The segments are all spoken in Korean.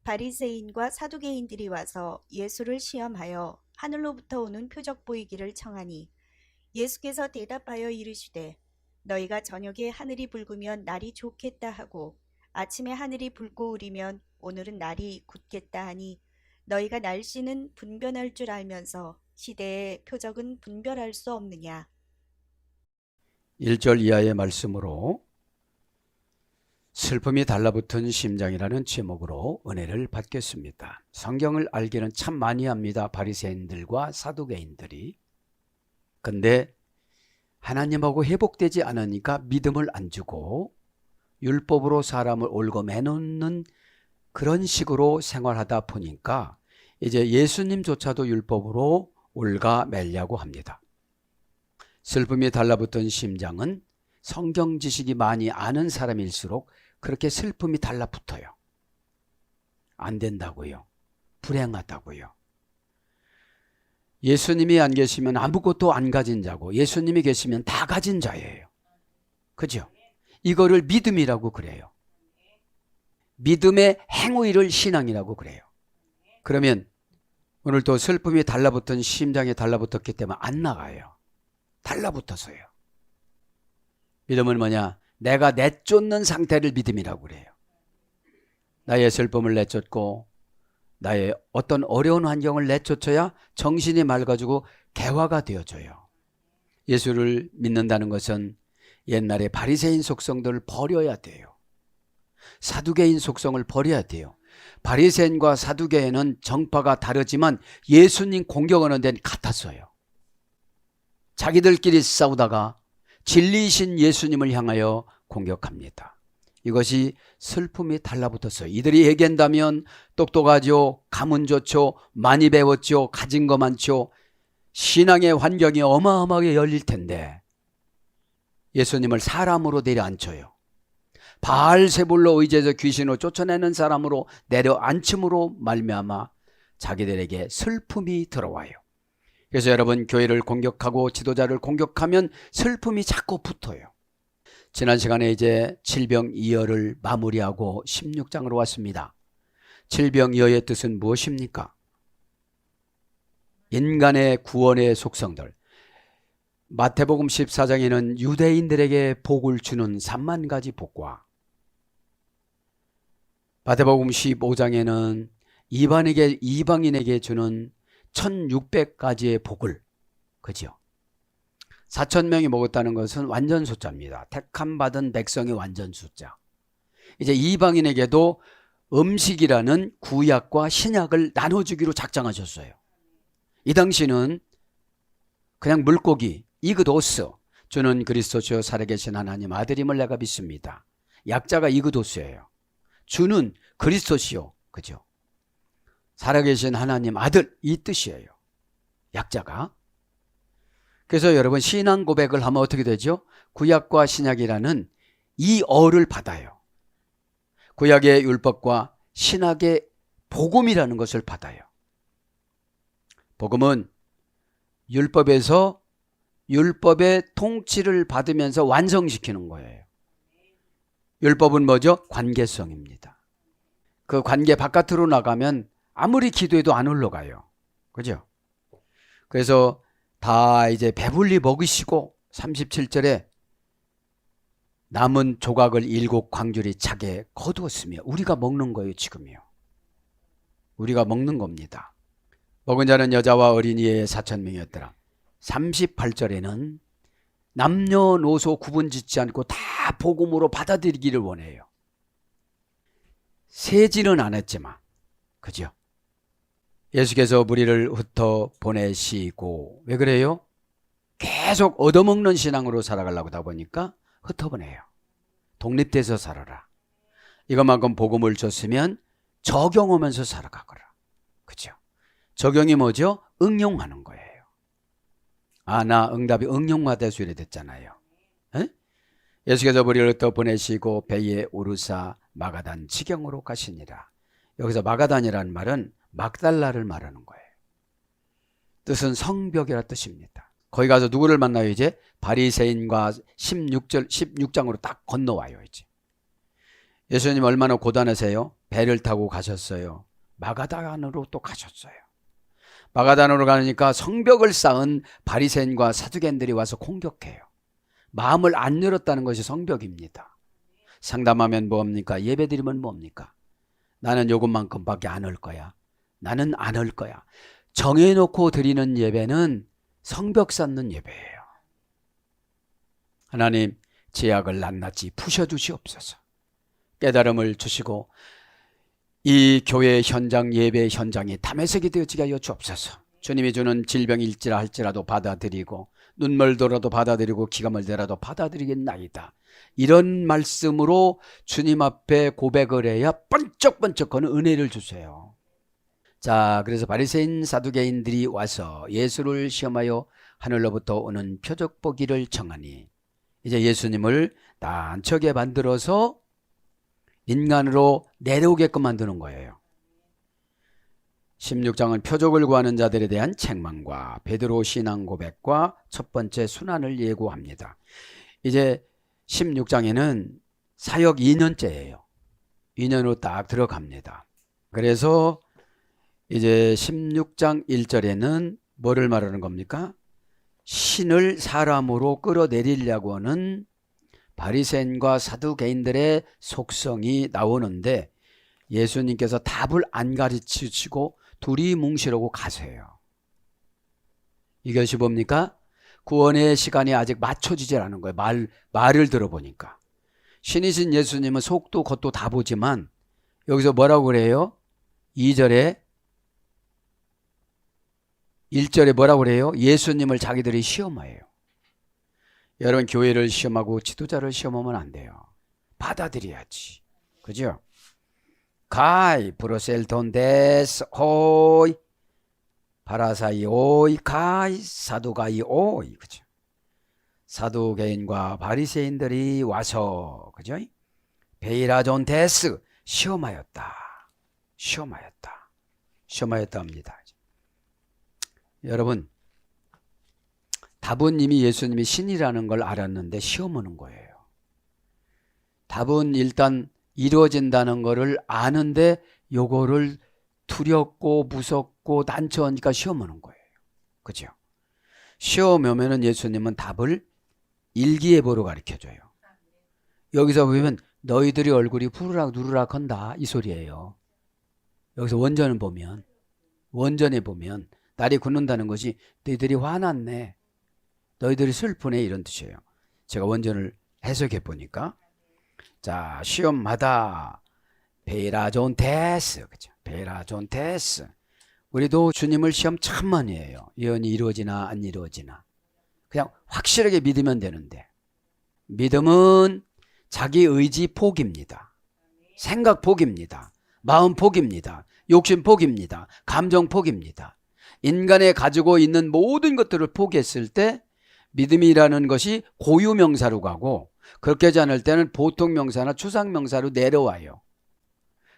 바리새인과 사두개인들이 와서 예수를 시험하여 하늘로부터 오는 표적 보이기를 청하니 예수께서 대답하여 이르시되 너희가 저녁에 하늘이 붉으면 날이 좋겠다 하고 아침에 하늘이 붉고 으리면 오늘은 날이 굳겠다 하니 너희가 날씨는 분별할 줄 알면서 시대의 표적은 분별할 수 없느냐. 1절 이하의 말씀으로 슬픔이 달라붙은 심장이라는 제목으로 은혜를 받겠습니다. 성경을 알기는 참 많이 합니다. 바리새인들과 사두개인들이. 근데 하나님하고 회복되지 않으니까 믿음을 안 주고 율법으로 사람을 올고 매놓는 그런 식으로 생활하다 보니까 이제 예수님조차도 율법으로 올가 매려고 합니다. 슬픔이 달라붙은 심장은 성경 지식이 많이 아는 사람일수록 그렇게 슬픔이 달라붙어요. 안 된다고요. 불행하다고요. 예수님이 안 계시면 아무것도 안 가진 자고 예수님이 계시면 다 가진 자예요. 그죠? 이거를 믿음이라고 그래요. 믿음의 행위를 신앙이라고 그래요. 그러면 오늘 또 슬픔이 달라붙은 심장에 달라붙었기 때문에 안 나가요. 달라붙어서요. 믿음은 뭐냐? 내가 내쫓는 상태를 믿음이라고 그래요. 나의 슬픔을 내쫓고 나의 어떤 어려운 환경을 내쫓아야 정신이 맑아지고 개화가 되어져요. 예수를 믿는다는 것은 옛날에 바리새인 속성들을 버려야 돼요. 사두개인 속성을 버려야 돼요. 바리새인과 사두개인은 정파가 다르지만 예수님 공격하는 데는 같았어요. 자기들끼리 싸우다가 진리이신 예수님을 향하여 공격합니다. 이것이 슬픔이 달라붙었어요. 이들이 얘기한다면 똑똑하죠, 가문 좋죠, 많이 배웠죠, 가진 거 많죠, 신앙의 환경이 어마어마하게 열릴 텐데 예수님을 사람으로 내려앉혀요. 바알세불로 의지해서 귀신을 쫓아내는 사람으로 내려앉힘으로 말미암아 자기들에게 슬픔이 들어와요. 그래서 여러분, 교회를 공격하고 지도자를 공격하면 슬픔이 자꾸 붙어요. 지난 시간에 이제 질병이어를 마무리하고 16장으로 왔습니다. 질병이어의 뜻은 무엇입니까? 인간의 구원의 속성들. 마태복음 14장에는 유대인들에게 복을 주는 3만 가지 복과 마태복음 15장에는 이방인에게 주는 1600가지의 복을, 그죠? 4,000명이 먹었다는 것은 완전 숫자입니다. 택함 받은 백성의 완전 숫자. 이제 이방인에게도 음식이라는 구약과 신약을 나눠주기로 작정하셨어요. 이 당시는 그냥 물고기, 이그도스, 주는 그리스도시요 살아계신 하나님 아들임을 내가 믿습니다. 약자가 이그도스예요. 주는 그리스도시요, 그죠? 살아계신 하나님 아들, 이 뜻이에요. 약자가. 그래서 여러분, 신앙 고백을 하면 어떻게 되죠? 구약과 신약이라는 이 어를 받아요. 구약의 율법과 신약의 복음이라는 것을 받아요. 복음은 율법에서 율법의 통치를 받으면서 완성시키는 거예요. 율법은 뭐죠? 관계성입니다. 그 관계 바깥으로 나가면 아무리 기도해도 안 올라가요. 그죠? 그래서 다 이제 배불리 먹으시고 37절에 남은 조각을 7 광주리 차게 거두었으며, 우리가 먹는 거예요. 지금이요. 우리가 먹는 겁니다. 먹은 자는 여자와 어린이의 4,000명이었더라. 38절에는 남녀노소 구분 짓지 않고 다 복음으로 받아들이기를 원해요. 세지는 않았지만, 그죠? 예수께서 무리를 흩어 보내시고, 왜 그래요? 계속 얻어먹는 신앙으로 살아가려고 하다 보니까 흩어보내요. 독립돼서 살아라. 이것만큼 복음을 줬으면 적용하면서 살아가거라. 그죠? 적용이 뭐죠? 응용하는 거예요. 나 응답이 응용화대수일이 됐잖아요. 에? 예수께서 무리를 흩어 보내시고 배에 오르사 마가단 지경으로 가시니라. 여기서 마가단이라는 말은 막달라를 말하는 거예요. 뜻은 성벽이라 뜻입니다. 거기 가서 누구를 만나요? 이제 바리새인과 16장으로 딱 건너와요. 이제 예수님 얼마나 고단하세요? 배를 타고 가셨어요. 마가다나로 또 가셨어요. 마가다나로 가니까 성벽을 쌓은 바리새인과 사두개인들이 와서 공격해요. 마음을 안 열었다는 것이 성벽입니다. 상담하면 뭡니까? 예배드리면 뭡니까? 나는 요것만큼밖에 안 올 거야. 나는 안 올 거야. 정해놓고 드리는 예배는 성벽 쌓는 예배예요. 하나님, 제약을 낱낱이 푸셔주시옵소서. 깨달음을 주시고 이 교회 현장, 예배 현장이 담에색이 되어지게 하여 주옵소서. 주님이 주는 질병일지라 할지라도 받아들이고 눈물더라도 받아들이고 기가 멀더라도 받아들이겠나이다. 이런 말씀으로 주님 앞에 고백을 해야 번쩍번쩍 거는 은혜를 주세요. 자, 그래서 바리새인 사두개인들이 와서 예수를 시험하여 하늘로부터 오는 표적 보기를 청하니 이제 예수님을 난처하게 만들어서 인간으로 내려오게끔 만드는 거예요. 16장은 표적을 구하는 자들에 대한 책망과 베드로 신앙 고백과 첫 번째 순환을 예고합니다. 이제 16장에는 사역 2년째예요. 2년으로 딱 들어갑니다. 그래서 이제 16장 1절에는 뭐를 말하는 겁니까? 신을 사람으로 끌어내리려고 하는 바리새인과 사두개인들의 속성이 나오는데 예수님께서 답을 안 가르치시고 둘이 뭉치려고 가세요. 이것이 뭡니까? 구원의 시간이 아직 맞춰지질 않은 거예요. 말을 들어보니까. 신이신 예수님은 속도 겉도 다 보지만 여기서 뭐라고 그래요? 2절에 1절에 뭐라고 그래요? 예수님을 자기들이 시험해요. 여러분, 교회를 시험하고 지도자를 시험하면 안 돼요. 받아들여야지. 그죠? 가이 브로셀톤 데스 호이 파라사이 오이 가이 사두가이 오이. 그죠? 사두개인과 바리새인들이 와서, 그죠? 베이라존 데스 시험하였다 합니다. 여러분, 답은 이미 예수님이 신이라는 걸 알았는데 시험하는 거예요. 답은 일단 이루어진다는 거를 아는데 요거를 두렵고 무섭고 난처하니까 시험하는 거예요. 그죠? 시험하면은 예수님은 답을 일기예보로 가르쳐줘요. 여기서 보면 너희들이 얼굴이 푸르락 누르락 한다 이 소리예요. 여기서 원전에 보면 날이 굳는다는 것이 너희들이 화났네, 너희들이 슬프네, 이런 뜻이에요. 제가 원전을 해석해 보니까, 자, 시험마다 베이라존 데스, 그죠? 베이라존 데스. 우리도 주님을 시험 참 많이 해요. 예언이 이루어지나 안 이루어지나. 그냥 확실하게 믿으면 되는데, 믿음은 자기 의지 포기입니다. 생각 포기입니다. 마음 포기입니다. 욕심 포기입니다. 감정 포기입니다. 인간에 가지고 있는 모든 것들을 포기했을 때 믿음이라는 것이 고유명사로 가고, 그렇게 하지 않을 때는 보통명사나 추상명사로 내려와요.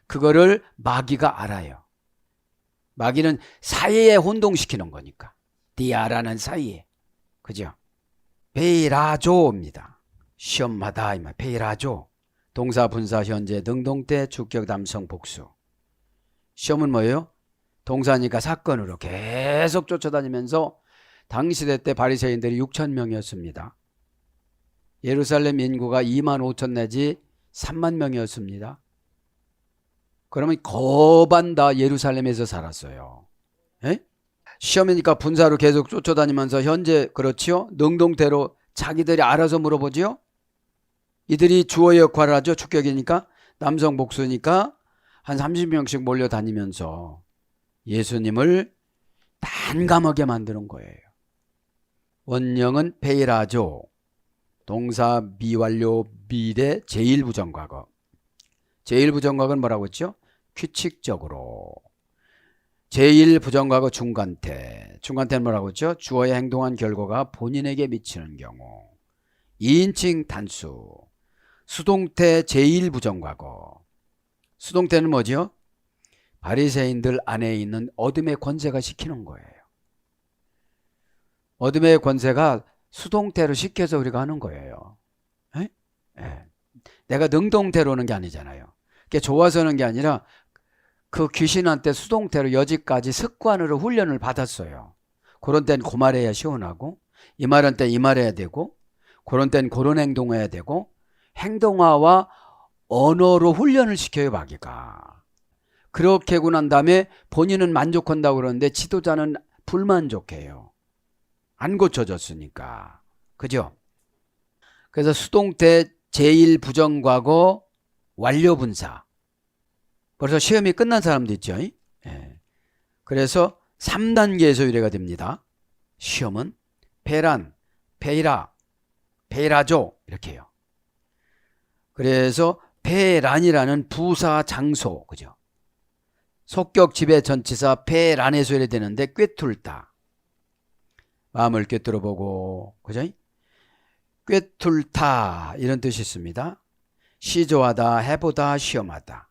그거를 마귀가 알아요. 마귀는 사이에 혼동시키는 거니까. 디아라는 사이에. 그죠? 베이라조입니다. 시험마다 베이라조. 동사, 분사, 현재, 능동태, 주격, 담성, 복수. 시험은 뭐예요? 동사니까 사건으로 계속 쫓아다니면서 당시대 때 바리새인들이 6천 명이었습니다. 예루살렘 인구가 2만 5천 내지 3만 명이었습니다. 그러면 거반 다 예루살렘에서 살았어요. 에? 시험이니까 분사로 계속 쫓아다니면서 현재, 그렇지요? 능동태로 자기들이 알아서 물어보지요? 이들이 주어의 역할을 하죠. 축격이니까. 남성 복수니까 한 30명씩 몰려다니면서 예수님을 난감하게 만드는 거예요. 원형은 페이라조, 동사 미완료 미래 제1부정과거. 제1부정과거는 뭐라고 했죠? 규칙적으로. 제1부정과거 중간태. 중간태는 뭐라고 했죠? 주어의 행동한 결과가 본인에게 미치는 경우. 2인칭 단수. 수동태 제1부정과거. 수동태는 뭐죠? 바리새인들 안에 있는 어둠의 권세가 시키는 거예요. 어둠의 권세가 수동태로 시켜서 우리가 하는 거예요. 에? 에. 내가 능동태로 하는 게 아니잖아요. 그게 좋아서는 게 아니라 그 귀신한테 수동태로 여지까지 습관으로 훈련을 받았어요. 그런 땐 그 말해야 시원하고, 이 말은 때 이 말해야 되고, 그런 땐 그런 행동해야 되고, 행동화와 언어로 훈련을 시켜요, 마귀가. 그렇게 하고 난 다음에 본인은 만족한다고 그러는데 지도자는 불만족해요. 안 고쳐졌으니까. 그죠? 그래서 수동태 제1부정과거 완료분사. 벌써 시험이 끝난 사람도 있죠. 예. 그래서 3단계에서 유래가 됩니다. 시험은 페란, 페이라, 페이라조 이렇게 해요. 그래서 페란이라는 부사 장소, 그죠? 속격 지배 전치사 페란에서 유래되는데 꿰뚫다. 마음을 꿰뚫어 보고, 그죠? 꿰뚫다 이런 뜻이 있습니다. 시조하다, 해보다, 시험하다.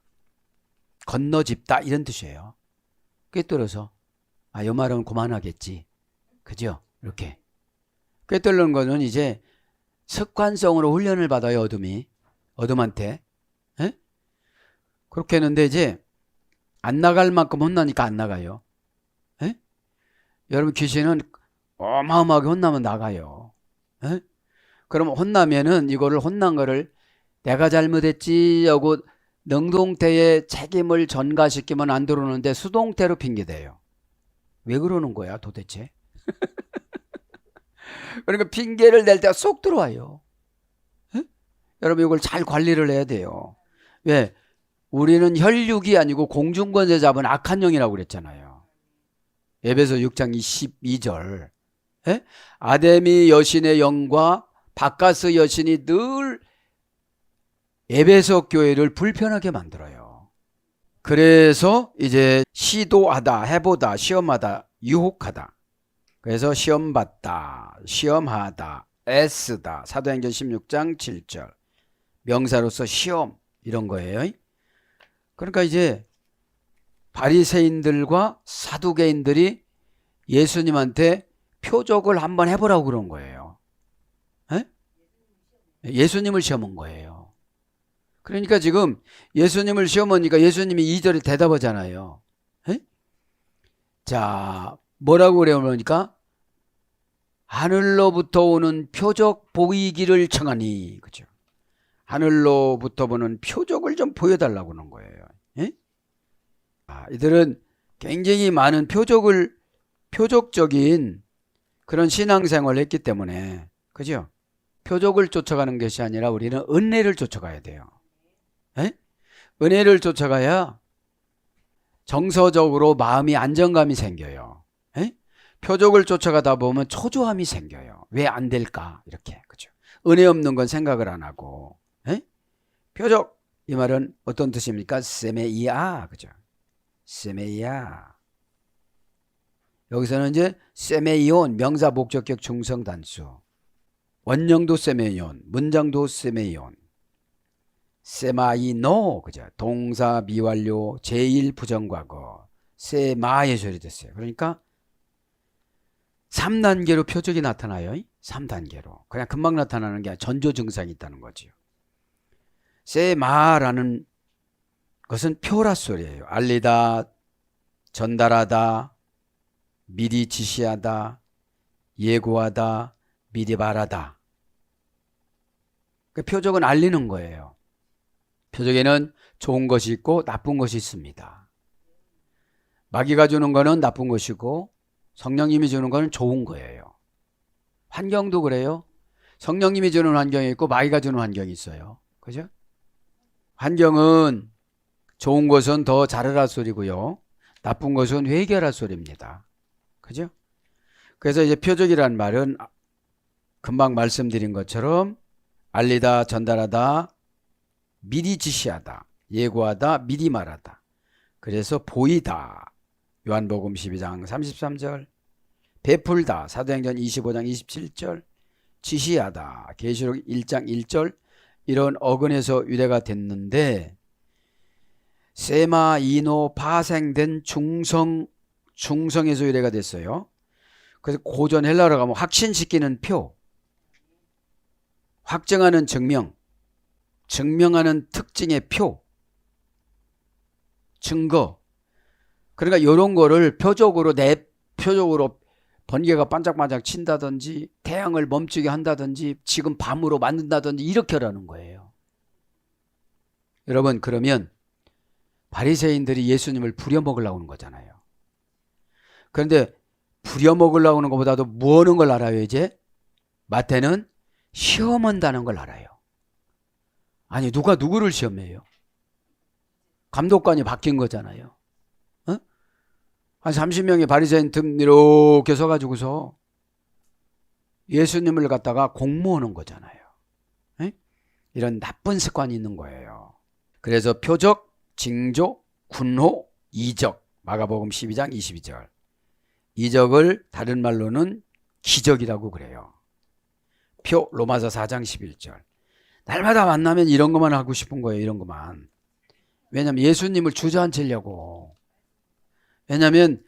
건너짚다 이런 뜻이에요. 꿰뚫어서 이 말은 그만하겠지. 그죠? 이렇게. 꿰뚫는 거는 이제 습관성으로 훈련을 받아요. 어둠한테. 에? 그렇게 했는데 이제 안 나갈 만큼 혼나니까 안 나가요. 에? 여러분 귀신은 어마어마하게 혼나면 나가요. 에? 그럼 혼나면은 이거를 혼난 거를 내가 잘못했지 하고 능동태의 책임을 전가시키면 안 들어오는데 수동태로 핑계대요. 왜 그러는 거야 도대체? 그러니까 핑계를 낼 때가 쏙 들어와요. 에? 여러분 이걸 잘 관리를 해야 돼요. 왜? 우리는 혈육이 아니고 공중권세 잡은 악한 영이라고 그랬잖아요. 에베소 6장 22절. 에? 아데미 여신의 영과 바카스 여신이 늘 에베소 교회를 불편하게 만들어요. 그래서 이제 시도하다, 해보다, 시험하다, 유혹하다. 그래서 시험받다, 시험하다, 애쓰다. 사도행전 16장 7절. 명사로서 시험 이런 거예요. 그러니까 이제 바리새인들과 사두개인들이 예수님한테 표적을 한번 해보라고 그런 거예요. 에? 예수님을 시험한 거예요. 그러니까 지금 예수님을 시험하니까 예수님이 2절에 대답하잖아요. 에? 자, 뭐라고 그래요? 그러니까 하늘로부터 오는 표적 보이기를 청하니. 그죠? 하늘로부터 보는 표적을 좀 보여달라고 하는 거예요. 에? 이들은 굉장히 많은 표적적인 그런 신앙생활을 했기 때문에, 그죠? 표적을 쫓아가는 것이 아니라 우리는 은혜를 쫓아가야 돼요. 에? 은혜를 쫓아가야 정서적으로 마음이 안정감이 생겨요. 에? 표적을 쫓아가다 보면 초조함이 생겨요. 왜 안 될까? 이렇게. 그죠? 은혜 없는 건 생각을 안 하고. 에? 표적. 이 말은 어떤 뜻입니까? 세메이아. 그죠? 세메이아. 여기서는 이제 세메이온 명사 목적격 중성 단수. 원형도 세메이온, 문장도 세메이온. 세마이노, 그죠? 동사 미완료 제1부정과거 세마에 처리됐어요. 그러니까 3단계로 표적이 나타나요. 3단계로. 그냥 금방 나타나는 게 아니라 전조 증상이 있다는 거죠. 세마라는 것은 표라 소리예요. 알리다, 전달하다, 미리 지시하다, 예고하다, 미리 말하다. 그 표적은 알리는 거예요. 표적에는 좋은 것이 있고 나쁜 것이 있습니다. 마귀가 주는 거는 나쁜 것이고 성령님이 주는 거는 좋은 거예요. 환경도 그래요. 성령님이 주는 환경이 있고 마귀가 주는 환경이 있어요. 그죠? 환경은 좋은 것은 더 잘하라 소리고요. 나쁜 것은 회개하라 소리입니다. 그죠? 그래서 이제 표적이라는 말은 금방 말씀드린 것처럼 알리다, 전달하다, 미리 지시하다, 예고하다, 미리 말하다. 그래서 보이다. 요한복음 12장 33절. 베풀다. 사도행전 25장 27절. 지시하다. 계시록 1장 1절. 이런 어근에서 유래가 됐는데 세마, 이노, 파생된 중성에서 유래가 됐어요. 그래서 고전 헬라어로 가면 확신시키는 표, 확정하는 증명, 증명하는 특징의 표, 증거. 그러니까 이런 거를 표적으로 내 표적으로 번개가 반짝반짝 친다든지 태양을 멈추게 한다든지 지금 밤으로 만든다든지 이렇게 하라는 거예요. 여러분, 그러면 바리새인들이 예수님을 부려먹으려고 하는 거잖아요. 그런데 부려먹으려고 하는 것보다도 뭐 하는 걸 알아요? 이제 마태는 시험한다는 걸 알아요. 아니, 누가 누구를 시험해요? 감독관이 바뀐 거잖아요. 어? 한 30명의 바리새인 등 이렇게 서가지고서 예수님을 갖다가 공모하는 거잖아요. 에? 이런 나쁜 습관이 있는 거예요. 그래서 표적, 징조, 군호, 이적. 마가복음 12장 22절. 이적을 다른 말로는 기적이라고 그래요. 표, 로마서 4장 11절. 날마다 만나면 이런 것만 하고 싶은 거예요. 이런 것만. 왜냐하면 예수님을 주저앉히려고. 왜냐하면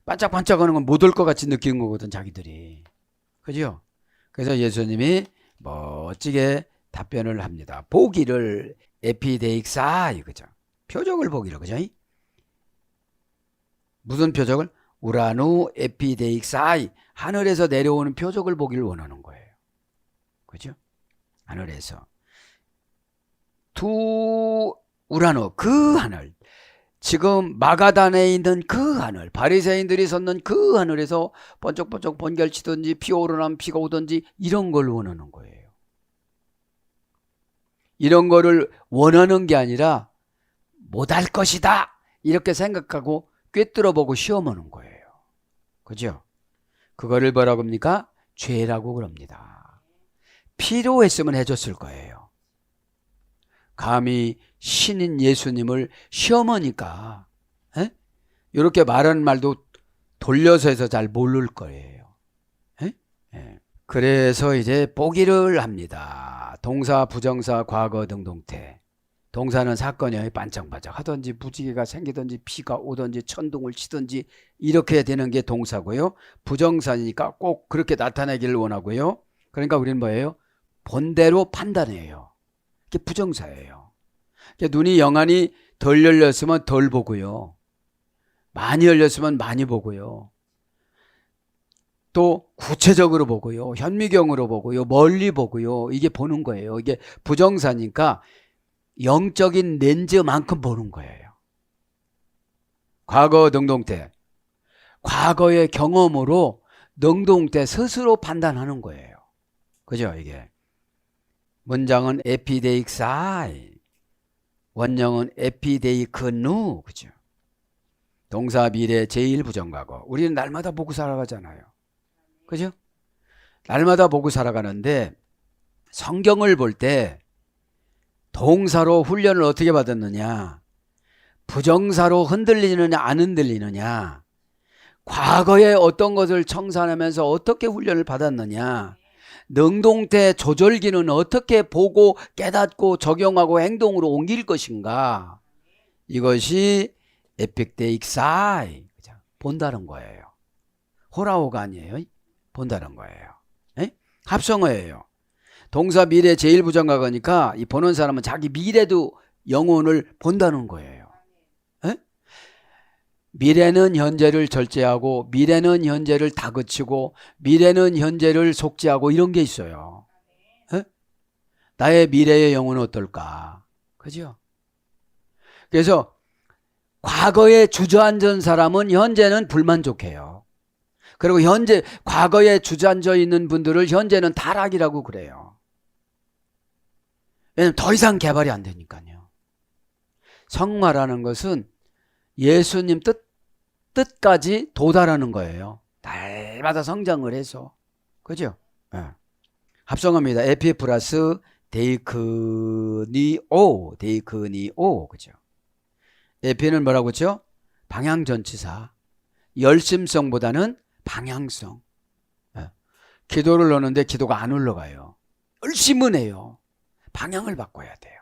반짝반짝하는 건 못 올 것 같이 느끼는 거거든, 자기들이. 그죠? 그래서 예수님이 멋지게 답변을 합니다. 보기를 에피데익사, 이거죠. 표적을 보기로, 그죠? 무슨 표적을? 우라누 에피데익사이, 하늘에서 내려오는 표적을 보기를 원하는 거예요. 그죠? 하늘에서. 두 우라노, 그 하늘. 지금 마가단에 있는 그 하늘, 바리새인들이 섰는 그 하늘에서 번쩍번쩍 번개를 치든지 비 오르면 비가 오든지 이런 걸 원하는 거예요. 이런 거를 원하는 게 아니라 못할 것이다 이렇게 생각하고 꿰뚫어보고 시험하는 거예요. 그죠? 그거를 뭐라고 합니까? 죄라고 그럽니다. 필요했으면 해줬을 거예요. 감히 신인 예수님을 시험하니까 이렇게 말하는 말도 돌려서 해서 잘 모를 거예요. 그래서 이제 보기를 합니다. 동사, 부정사, 과거, 등동태. 동사는 사건이 반짝반짝 하든지 무지개가 생기든지 비가 오든지 천둥을 치든지 이렇게 되는 게 동사고요. 부정사니까 꼭 그렇게 나타내기를 원하고요. 그러니까 우리는 뭐예요? 본대로 판단해요. 이게 부정사예요. 눈이 영안이 덜 열렸으면 덜 보고요. 많이 열렸으면 많이 보고요. 또 구체적으로 보고요. 현미경으로 보고요. 멀리 보고요. 이게 보는 거예요. 이게 부정사니까 영적인 렌즈만큼 보는 거예요. 과거 능동태. 과거의 경험으로 능동태 스스로 판단하는 거예요. 그죠? 이게. 문장은 에피데익사이. 원형은 에피데이크누. 그죠? 동사 미래 제1부정과거. 우리는 날마다 보고 살아가잖아요. 그죠? 날마다 보고 살아가는데 성경을 볼 때 동사로 훈련을 어떻게 받았느냐, 부정사로 흔들리느냐 안 흔들리느냐, 과거에 어떤 것을 청산하면서 어떻게 훈련을 받았느냐, 능동태 조절기는 어떻게 보고 깨닫고 적용하고 행동으로 옮길 것인가, 이것이 에픽데익사이, 본다는 거예요. 호라호가 아니에요. 본다는 거예요. 합성어예요. 동사 미래 제1부정과거니까 이 보는 사람은 자기 미래도 영혼을 본다는 거예요. 미래는 현재를 절제하고 미래는 현재를 다그치고 미래는 현재를 속죄하고 이런 게 있어요. 나의 미래의 영혼은 어떨까? 그죠? 그래서 과거에 주저앉은 사람은 현재는 불만족해요. 그리고 현재 과거에 주저앉아 있는 분들을 현재는 타락이라고 그래요. 왜냐하면 더 이상 개발이 안 되니까요. 성화라는 것은 예수님 뜻까지 도달하는 거예요. 날마다 성장을 해서. 그죠? 네. 합성어입니다. 에피 플러스 데이크니오. 데이크니오. 그죠? 에피는 뭐라고 했죠? 방향전치사. 열심성보다는 방향성. 네. 기도를 넣는데 기도가 안 올라가요. 열심은 해요. 방향을 바꿔야 돼요.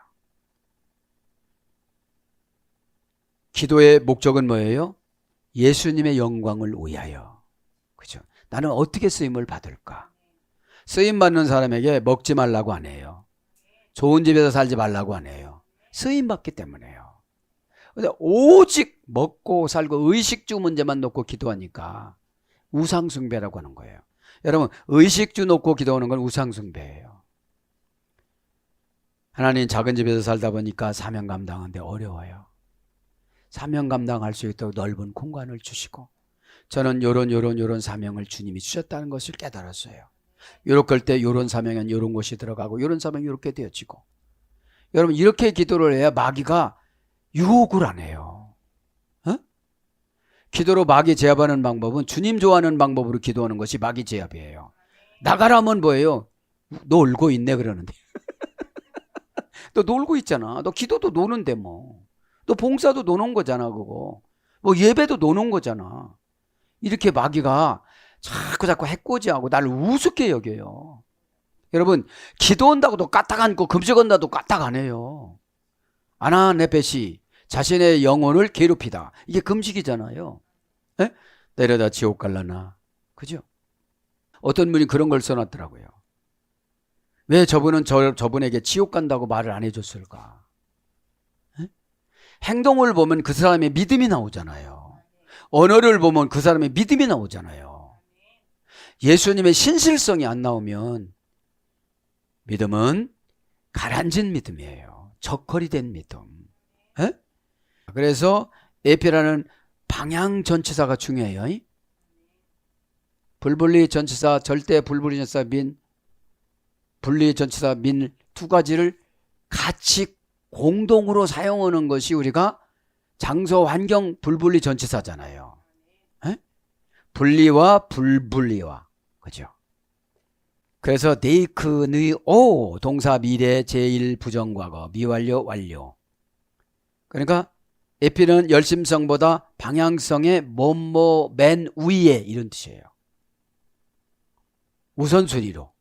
기도의 목적은 뭐예요? 예수님의 영광을 위하여. 그죠? 나는 어떻게 쓰임을 받을까? 쓰임 받는 사람에게 먹지 말라고 안 해요. 좋은 집에서 살지 말라고 안 해요. 쓰임 받기 때문에요. 근데 오직 먹고 살고 의식주 문제만 놓고 기도하니까 우상숭배라고 하는 거예요. 여러분, 의식주 놓고 기도하는 건 우상숭배예요. 하나님, 작은 집에서 살다 보니까 사명 감당하는데 어려워요. 사명 감당할 수 있도록 넓은 공간을 주시고, 저는 요런 사명을 주님이 주셨다는 것을 깨달았어요. 요렇게 할 때 요런 사명은 요런 곳이 들어가고, 요런 사명이 요렇게 되어지고. 여러분, 이렇게 기도를 해야 마귀가 유혹을 안 해요. 어? 기도로 마귀 제압하는 방법은 주님 좋아하는 방법으로 기도하는 것이 마귀 제압이에요. 나가라면 뭐예요? 놀고 있네 그러는데. 너 놀고 있잖아. 너 기도도 노는데 뭐. 너 봉사도 노는 거잖아 그거. 뭐 예배도 노는 거잖아. 이렇게 마귀가 자꾸 해코지하고 나를 우습게 여겨요. 여러분, 기도한다고도 까딱 않고 금식한다도 까딱 안 해요. 아나네벳이 자신의 영혼을 괴롭히다. 이게 금식이잖아요. 에? 내려다 지옥 갈라나. 그죠? 어떤 분이 그런 걸 써놨더라고요. 왜 저분은 저분에게 지옥 간다고 말을 안 해줬을까? 에? 행동을 보면 그 사람의 믿음이 나오잖아요. 언어를 보면 그 사람의 믿음이 나오잖아요. 예수님의 신실성이 안 나오면 믿음은 가라앉은 믿음이에요. 적거리된 믿음. 에? 그래서 에피라는 방향 전치사가 중요해요. 불분리 전치사, 절대 불분리 전치사 민, 분리 전치사 민 두 가지를 같이 공동으로 사용하는 것이 우리가 장소 환경 불분리 전치사잖아요. 에? 분리와 불분리와. 그죠? 그래서 네이크 의 오 동사 미래 제1 부정과거 미완료 완료. 그러니까 에피는 열심성보다 방향성의 뭐뭐 맨 위에 이런 뜻이에요. 우선순위로.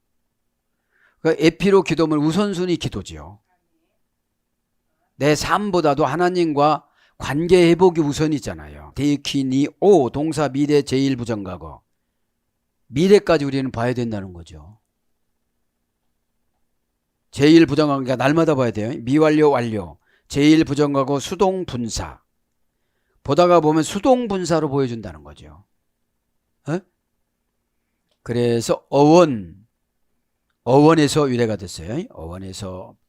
그러니까 에피로 기도하면 우선순위 기도지요. 내 삶보다도 하나님과 관계 회복이 우선이잖아요. 데이키니 오 동사 미래 제1 부정과거. 미래까지 우리는 봐야 된다는 거죠. 제1 부정과거가 날마다 봐야 돼요. 미완료 완료. 제1 부정과거 수동 분사. 보다가 보면 수동 분사로 보여준다는 거죠. 에? 그래서 어원에서 유래가 됐어요.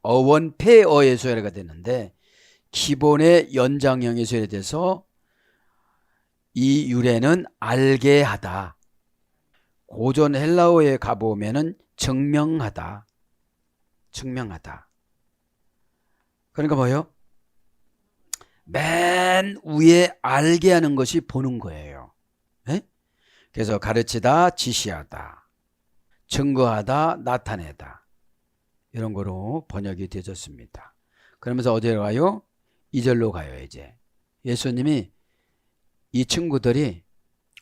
어원 폐어에서 유래가 됐는데 기본의 연장형에서 유래돼서 이 유래는 알게 하다. 고전 헬라어에 가보면은 증명하다. 그러니까 뭐예요? 맨 위에 알게 하는 것이 보는 거예요. 네? 그래서 가르치다, 지시하다, 증거하다, 나타내다. 이런 거로 번역이 되어졌습니다. 그러면서 어디로 가요? 2절로 가요. 이제 예수님이 이 친구들이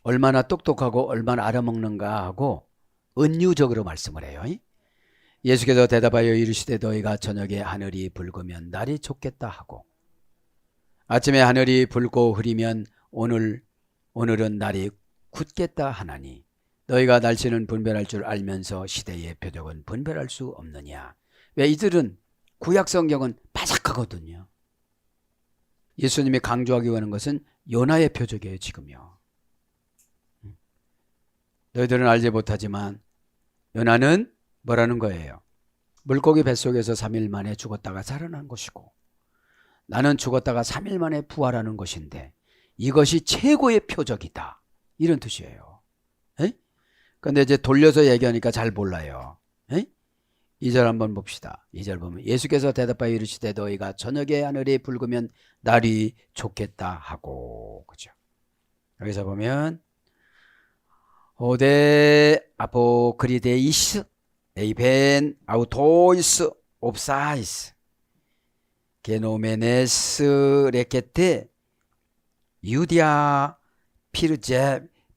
얼마나 똑똑하고 얼마나 알아먹는가 하고 은유적으로 말씀을 해요. 예수께서 대답하여 이르시되 너희가 저녁에 하늘이 붉으면 날이 좁겠다 하고 아침에 하늘이 붉고 흐리면 오늘은 날이 굳겠다 하나니 너희가 날씨는 분별할 줄 알면서 시대의 표적은 분별할 수 없느냐. 왜 이들은 구약 성경은 바삭하거든요. 예수님이 강조하기 원하는 것은 요나의 표적이에요. 지금요. 너희들은 알지 못하지만 요나는 뭐라는 거예요? 물고기 뱃속에서 3일 만에 죽었다가 살아난 것이고 나는 죽었다가 3일 만에 부활하는 것인데 이것이 최고의 표적이다. 이런 뜻이에요. 그런데 이제 돌려서 얘기하니까 잘 몰라요. 2절 한번 봅시다. 2절 보면 예수께서 대답하여 이르시되 너희가 저녁에 하늘이 붉으면 날이 좋겠다 하고. 그죠? 여기서 보면 오데 아포크리데이스 에이벤 아우토이스 옵사이스 게노메네스 레케테 유디아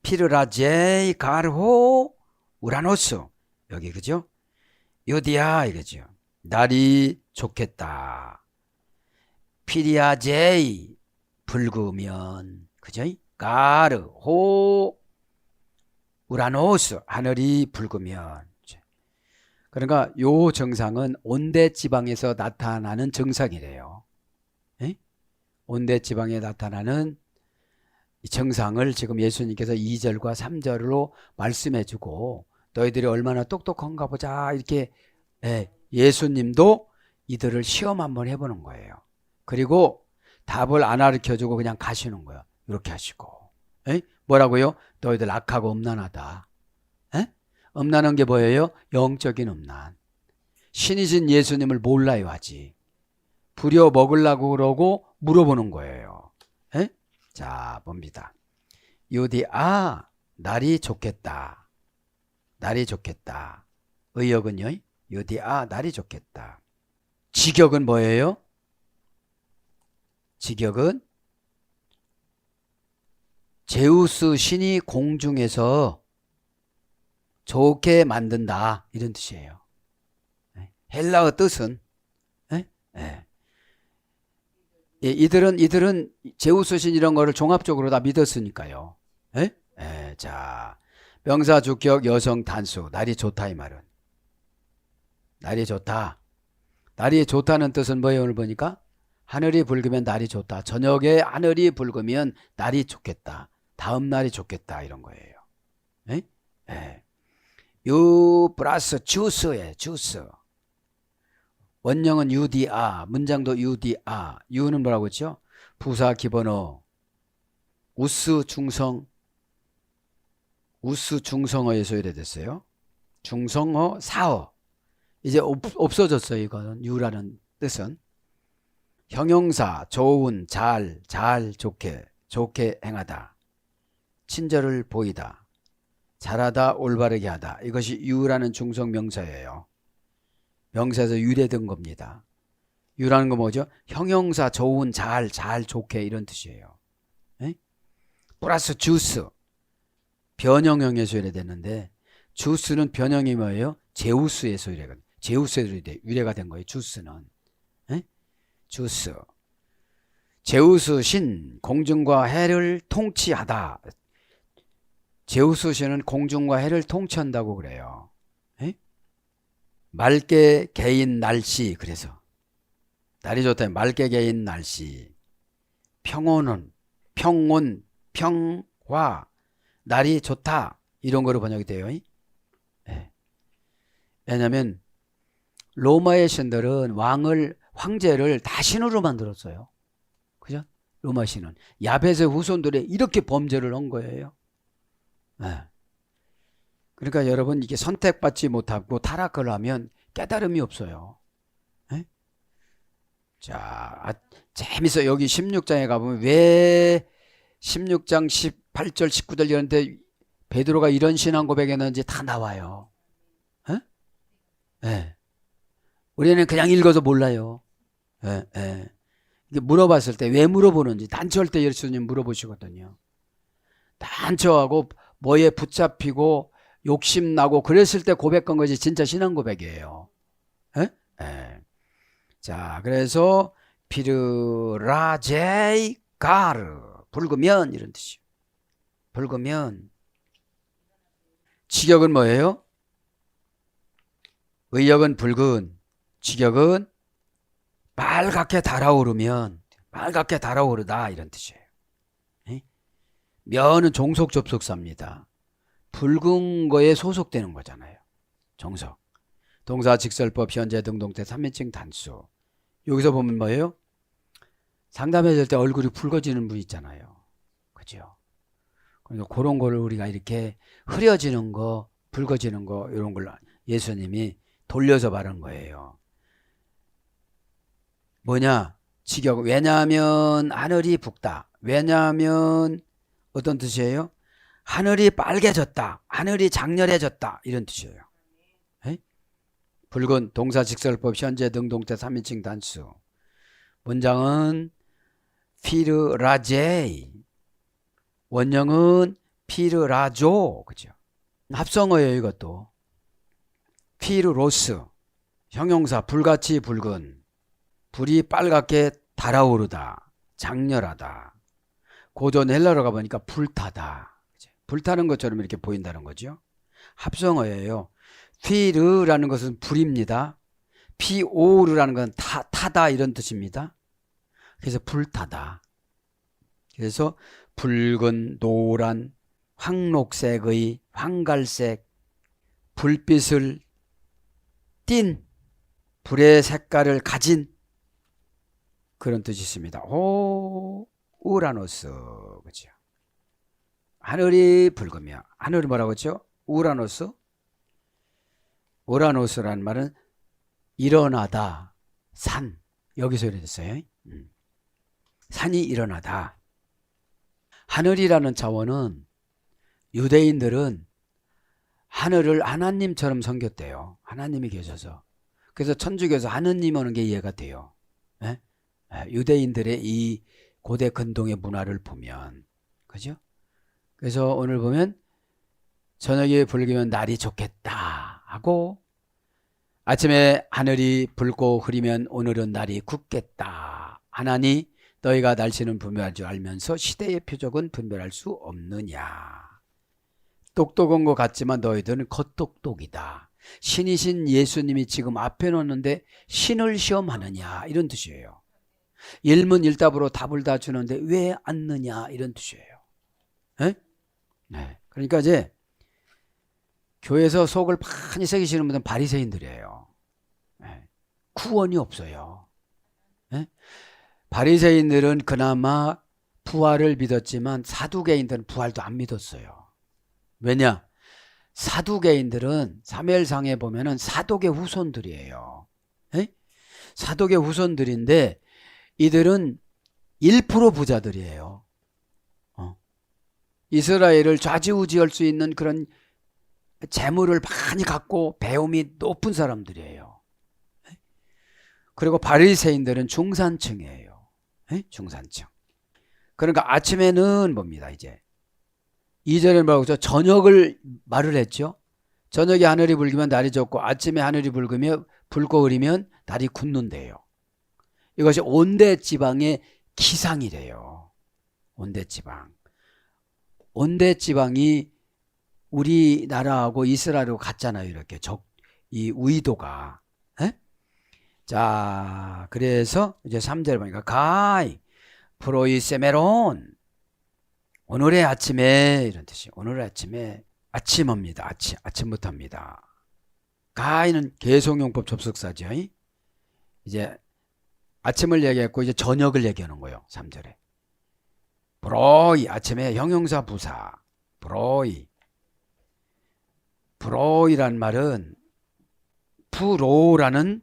피르라제이 가르호 우라노스. 여기 그죠? 유디아 이거죠. 날이 좋겠다. 피리아제이 붉으면 그죠? 가르호 우라노스 하늘이 붉으면. 그러니까 요 정상은 온대 지방에서 나타나는 정상이래요. 온대 지방에 나타나는 이 증상을 지금 예수님께서 2절과 3절로 말씀해 주고 너희들이 얼마나 똑똑한가 보자 이렇게 예수님도 이들을 시험 한번 해보는 거예요. 그리고 답을 안 가르쳐주고 그냥 가시는 거예요. 이렇게 하시고 뭐라고요? 너희들 악하고 음란하다. 음란한 게 뭐예요? 영적인 음란. 신이신 예수님을 몰라요 아직. 부려 먹으려고 그러고 물어보는 거예요. 자 봅니다. 유디아 날이 좋겠다. 날이 좋겠다. 의역은요? 유디아 날이 좋겠다. 직역은 뭐예요? 직역은 제우스 신이 공중에서 좋게 만든다 이런 뜻이에요. 헬라어 뜻은 이들은 제우스 신 이런 거를 종합적으로 다 믿었으니까요. 자 명사 주격 여성 단수 날이 좋다 이 말은 날이 좋다. 날이 좋다는 뜻은 뭐예요? 오늘 보니까 하늘이 붉으면 날이 좋다. 저녁에 하늘이 붉으면 날이 좋겠다. 다음 날이 좋겠다 이런 거예요. 유 플러스 주스예요. 주스. 원형은 유디아, 문장도 유디아. 유는 뭐라고 했죠? 부사 기본어, 우스 중성, 우스 중성어에서 이래 됐어요. 중성어 사어. 이제 없어졌어요. 이거는 유라는 뜻은. 형용사 좋은, 잘, 좋게 행하다. 친절을 보이다. 잘하다, 올바르게 하다. 이것이 유라는 중성 명사예요. 명사에서 유래된 겁니다. 유라는 거 뭐죠? 형용사 좋은, 잘, 좋게 이런 뜻이에요. 플러스 주스. 변형형에서 유래됐는데 주스는 변형이 뭐예요? 제우스에서 유래가 된 거예요. 주스는. 주스. 제우스 신 공중과 해를 통치하다. 제우스 신은 공중과 해를 통치한다고 그래요. 맑게 개인 날씨. 그래서 날이 좋다. 맑게 개인 날씨. 평온, 평화. 날이 좋다. 이런 거로 번역이 돼요. 왜냐하면 로마의 신들은 황제를 다 신으로 만들었어요. 그죠? 로마 신은 야벳의 후손들이 이렇게 범죄를 한 거예요. 그러니까 여러분 이게 선택받지 못하고 타락을 하면 깨달음이 없어요. 자, 재밌어요. 여기 16장에 가보면 왜 16장 18절 19절 이런데 베드로가 이런 신앙 고백했는지 다 나와요. 우리는 그냥 읽어서 몰라요. 이게 물어봤을 때 왜 물어보는지 난처할 때 예수님 물어보시거든요. 난처하고 뭐에 붙잡히고 욕심나고 그랬을 때 고백한 것이 진짜 신앙 고백이에요. 자, 그래서 피르라제이 가르 붉으면 이런 뜻이에요. 붉으면. 직역은 뭐예요? 의역은 붉은, 직역은 빨갛게 달아오르면, 빨갛게 달아오르다 이런 뜻이에요. 면은 종속 접속사입니다. 붉은 거에 소속되는 거잖아요. 종속. 동사 직설법 현재 등동태 3인칭 단수. 여기서 보면 뭐예요? 상담해줄 때 얼굴이 붉어지는 분 있잖아요. 그죠? 그러니까 그런 거를 우리가 이렇게 흐려지는 거, 붉어지는 거 이런 걸 예수님이 돌려서 말한 거예요. 뭐냐? 직역. 왜냐하면 하늘이 붉다. 왜냐하면 어떤 뜻이에요? 하늘이 빨개졌다. 하늘이 장렬해졌다. 이런 뜻이에요. 붉은 동사 직설법 현재 등동태 3인칭 단수. 문장은 피르라제이. 원형은 피르라조. 그죠? 합성어예요, 이것도. 피르로스. 형용사 불같이 붉은. 불이 빨갛게 달아오르다. 장렬하다. 고전 헬라어로 가보니까 불타다. 불타는 것처럼 이렇게 보인다는 거죠. 합성어예요. 피르라는 것은 불입니다. 피오르라는 건 타다 이런 뜻입니다. 그래서 불타다. 그래서 붉은, 노란, 황록색의 황갈색 불빛을 띤 불의 색깔을 가진 그런 뜻이 있습니다. 오, 우라노스. 그죠? 하늘이 붉으며, 하늘이 뭐라고 했죠? 우라노스? 우라노스라는 말은 일어나다, 산. 여기서 이랬어요. 산이 일어나다. 하늘이라는 차원은 유대인들은 하늘을 하나님처럼 섬겼대요. 하나님이 계셔서. 그래서 천주교에서 하느님 오는 게 이해가 돼요. 예? 유대인들의 이 고대 근동의 문화를 보면. 그죠? 그래서 오늘 보면 저녁에 붉으면 날이 좋겠다 하고 아침에 하늘이 붉고 흐리면 오늘은 날이 굳겠다 하나니 너희가 날씨는 분별할 줄 알면서 시대의 표적은 분별할 수 없느냐. 똑똑한 것 같지만 너희들은 겉똑똑이다. 신이신 예수님이 지금 앞에 놓는데 신을 시험하느냐 이런 뜻이에요. 일문일답으로 답을 다 주는데 왜 안느냐 이런 뜻이에요. 네? 네. 그러니까 이제 교회에서 속을 많이 새기시는 분들은 바리새인들이에요. 네. 구원이 없어요. 네? 바리새인들은 그나마 부활을 믿었지만 사두개인들은 부활도 안 믿었어요. 왜냐? 사두개인들은 사무엘상에 보면은 사독의 후손들이에요. 네? 사독의 후손들인데 이들은 1% 부자들이에요. 이스라엘을 좌지우지할 수 있는 그런 재물을 많이 갖고 배움이 높은 사람들이에요. 그리고 바리새인들은 중산층이에요. 중산층. 그러니까 아침에는 뭡니다. 이제 2절에 뭐라고 했죠? 저녁을 말을 했죠. 저녁에 하늘이 붉으면 날이 좋고 아침에 하늘이 붉으며 붉고 흐리면 날이 굳는데요. 이것이 온대지방의 기상이래요. 온대지방. 온대지방이 우리나라하고 이스라엘하고 같잖아요. 이렇게 이 위도가. 에? 자, 그래서 이제 3절 보니까 가이 프로이세메론 오늘의 아침에 이런 뜻이 오늘의 아침에 아침입니다. 아침부터입니다. 가이는 계속용법 접속사죠. 이제 아침을 얘기했고 이제 저녁을 얘기하는 거예요. 3절에. 브로이 아침에 형용사 부사 브로이란 말은 프로라는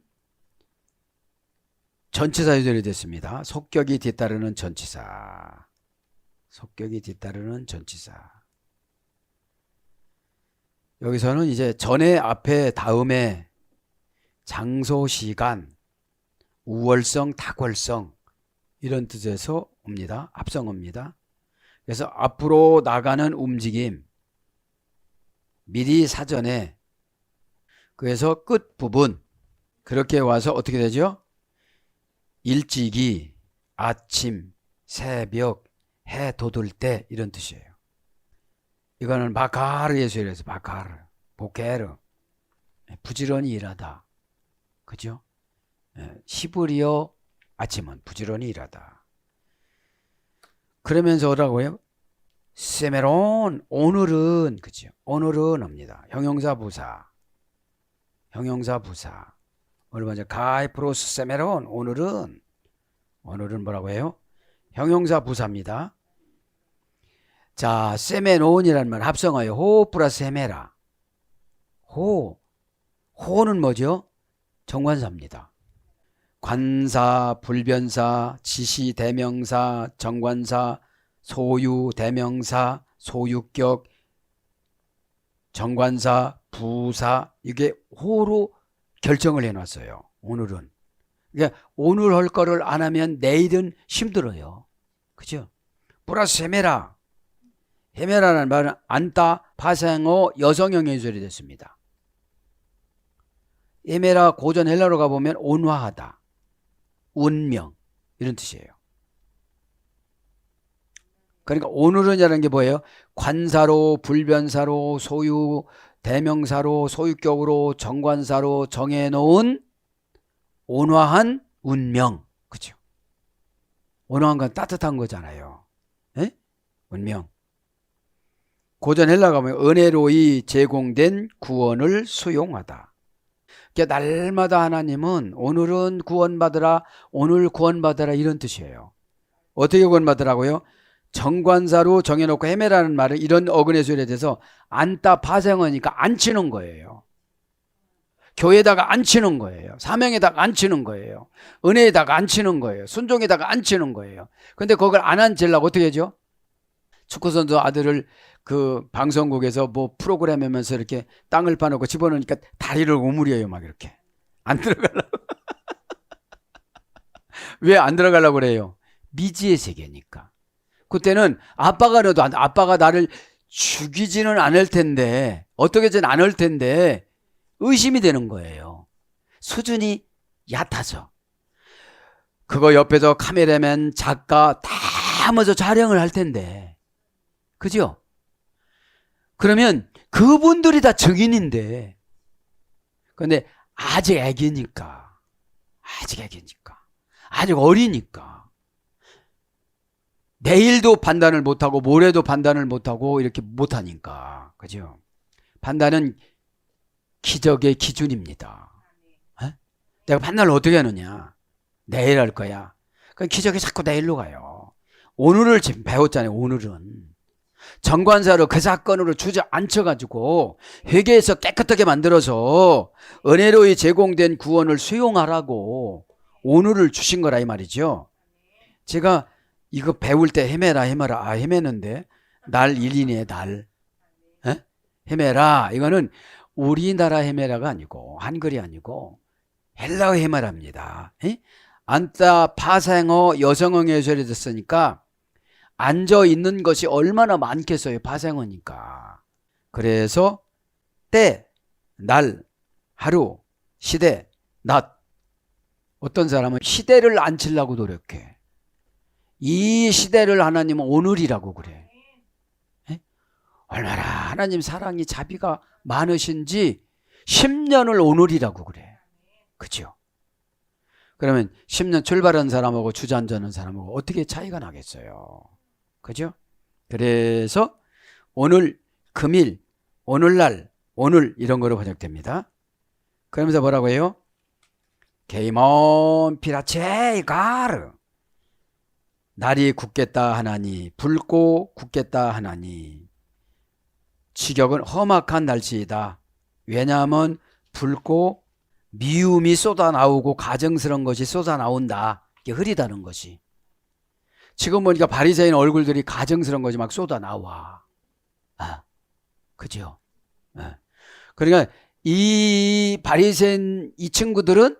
전치사 유절이 됐습니다. 속격이 뒤따르는 전치사. 속격이 뒤따르는 전치사. 여기서는 이제 전에 앞에 다음에 장소 시간 우월성 탁월성 이런 뜻에서 옵니다. 합성어입니다. 그래서 앞으로 나가는 움직임 미리 사전에 그래서 끝부분 그렇게 와서 어떻게 되죠? 일찍이 아침 새벽 해 돋을 때 이런 뜻이에요. 이거는 바카르 예수에서 바카르 보케르 부지런히 일하다. 그죠? 히브리어 아침은 부지런히 일하다. 그러면서 뭐라고요? 세메론 오늘은 그죠? 오늘은 합니다. 형용사 부사. 오늘 먼저 가이프로스 세메론 오늘은 뭐라고 해요? 형용사 부사입니다. 자, 세메논이라는 말 합성어예요. 호 플러스 헤메라. 호는 뭐죠? 정관사입니다. 관사, 불변사, 지시 대명사, 정관사, 소유 대명사, 소유격, 정관사, 부사 이게 호로 결정을 해놨어요. 오늘은. 그러니까 오늘 할 거를 안 하면 내일은 힘들어요. 그죠? 플러스 헤메라는 말은 안따, 파생어, 여성형의 유절이 됐습니다. 헤메라 고전 헬라로 가보면 온화하다, 운명 이런 뜻이에요. 그러니까 오늘은이라는 게 뭐예요? 관사로, 불변사로, 소유, 대명사로, 소유격으로, 정관사로 정해놓은 온화한 운명. 그죠? 온화한 건 따뜻한 거잖아요. 예? 운명. 고전 헬라 가면 은혜로이 제공된 구원을 수용하다. 그러니까 날마다 하나님은 오늘은 구원받으라, 오늘 구원받으라 이런 뜻이에요. 어떻게 구원받으라고요? 정관사로 정해놓고 헤매라는 말은 이런 어근의 소리에 대해서 안따 파생하니까 앉히는 거예요. 교회에다가 앉히는 거예요. 사명에다가 앉히는 거예요. 은혜에다가 앉히는 거예요. 순종에다가 앉히는 거예요. 근데 그걸 안 앉히려고 어떻게 하죠? 축구선수 아들을 그 방송국에서 뭐 프로그램 하면서 이렇게 땅을 파놓고 집어넣으니까 다리를 오므려요. 막 이렇게. 안 들어가려고. 왜 안 들어가려고 그래요? 미지의 세계니까. 그때는 아빠가 넣어도 아빠가 나를 죽이지는 않을 텐데, 어떻게든 안 할 텐데 의심이 되는 거예요. 수준이 얕아서. 그거 옆에서 카메라맨, 작가 다 먼저 촬영을 할 텐데. 그죠? 그러면 그분들이 다 증인인데. 근데 아직 애기니까. 아직 어리니까. 내일도 판단을 못하고 모레도 판단을 못하고 이렇게 못하니까. 그죠? 판단은 기적의 기준입니다. 에? 내가 판단을 어떻게 하느냐? 내일 할 거야. 그럼 기적이 자꾸 내일로 가요. 오늘을 지금 배웠잖아요. 오늘은. 정관사로 그 사건으로 주저앉혀가지고 회개해서 깨끗하게 만들어서 은혜로이 제공된 구원을 수용하라고 오늘을 주신 거라 이 말이죠. 제가 이거 배울 때 헤매라. 헤매는데 날 1인의 날. 에? 헤매라. 이거는 우리나라 헤매라가 아니고 한글이 아니고 헬라어 헤매랍니다. 에? 안따 파생어 여성어의 소리 됐으니까 앉아 있는 것이 얼마나 많겠어요. 파생어니까. 그래서 때, 날, 하루, 시대, 낮. 어떤 사람은 시대를 앉히려고 노력해. 이 시대를 하나님은 오늘이라고 그래. 에? 얼마나 하나님 사랑이 자비가 많으신지 10년을 오늘이라고 그래. 그죠? 그러면 10년 출발한 사람하고 주저앉는 사람하고 어떻게 차이가 나겠어요? 그죠? 그래서 오늘, 금일, 오늘날, 오늘 이런 거로 번역됩니다. 그러면서 뭐라고 해요? 게이몬 피라체 가르. 날이 굳겠다 하나니, 붉고 굳겠다 하나니. 지격은 험악한 날씨이다. 왜냐하면 붉고 미움이 쏟아나오고 가증스러운 것이 쏟아나온다. 이게 흐리다는 것이. 지금 보니까 바리새인 얼굴들이 가증스러운 것이 막 쏟아나와. 그죠? 그러니까 이 바리새인 이 친구들은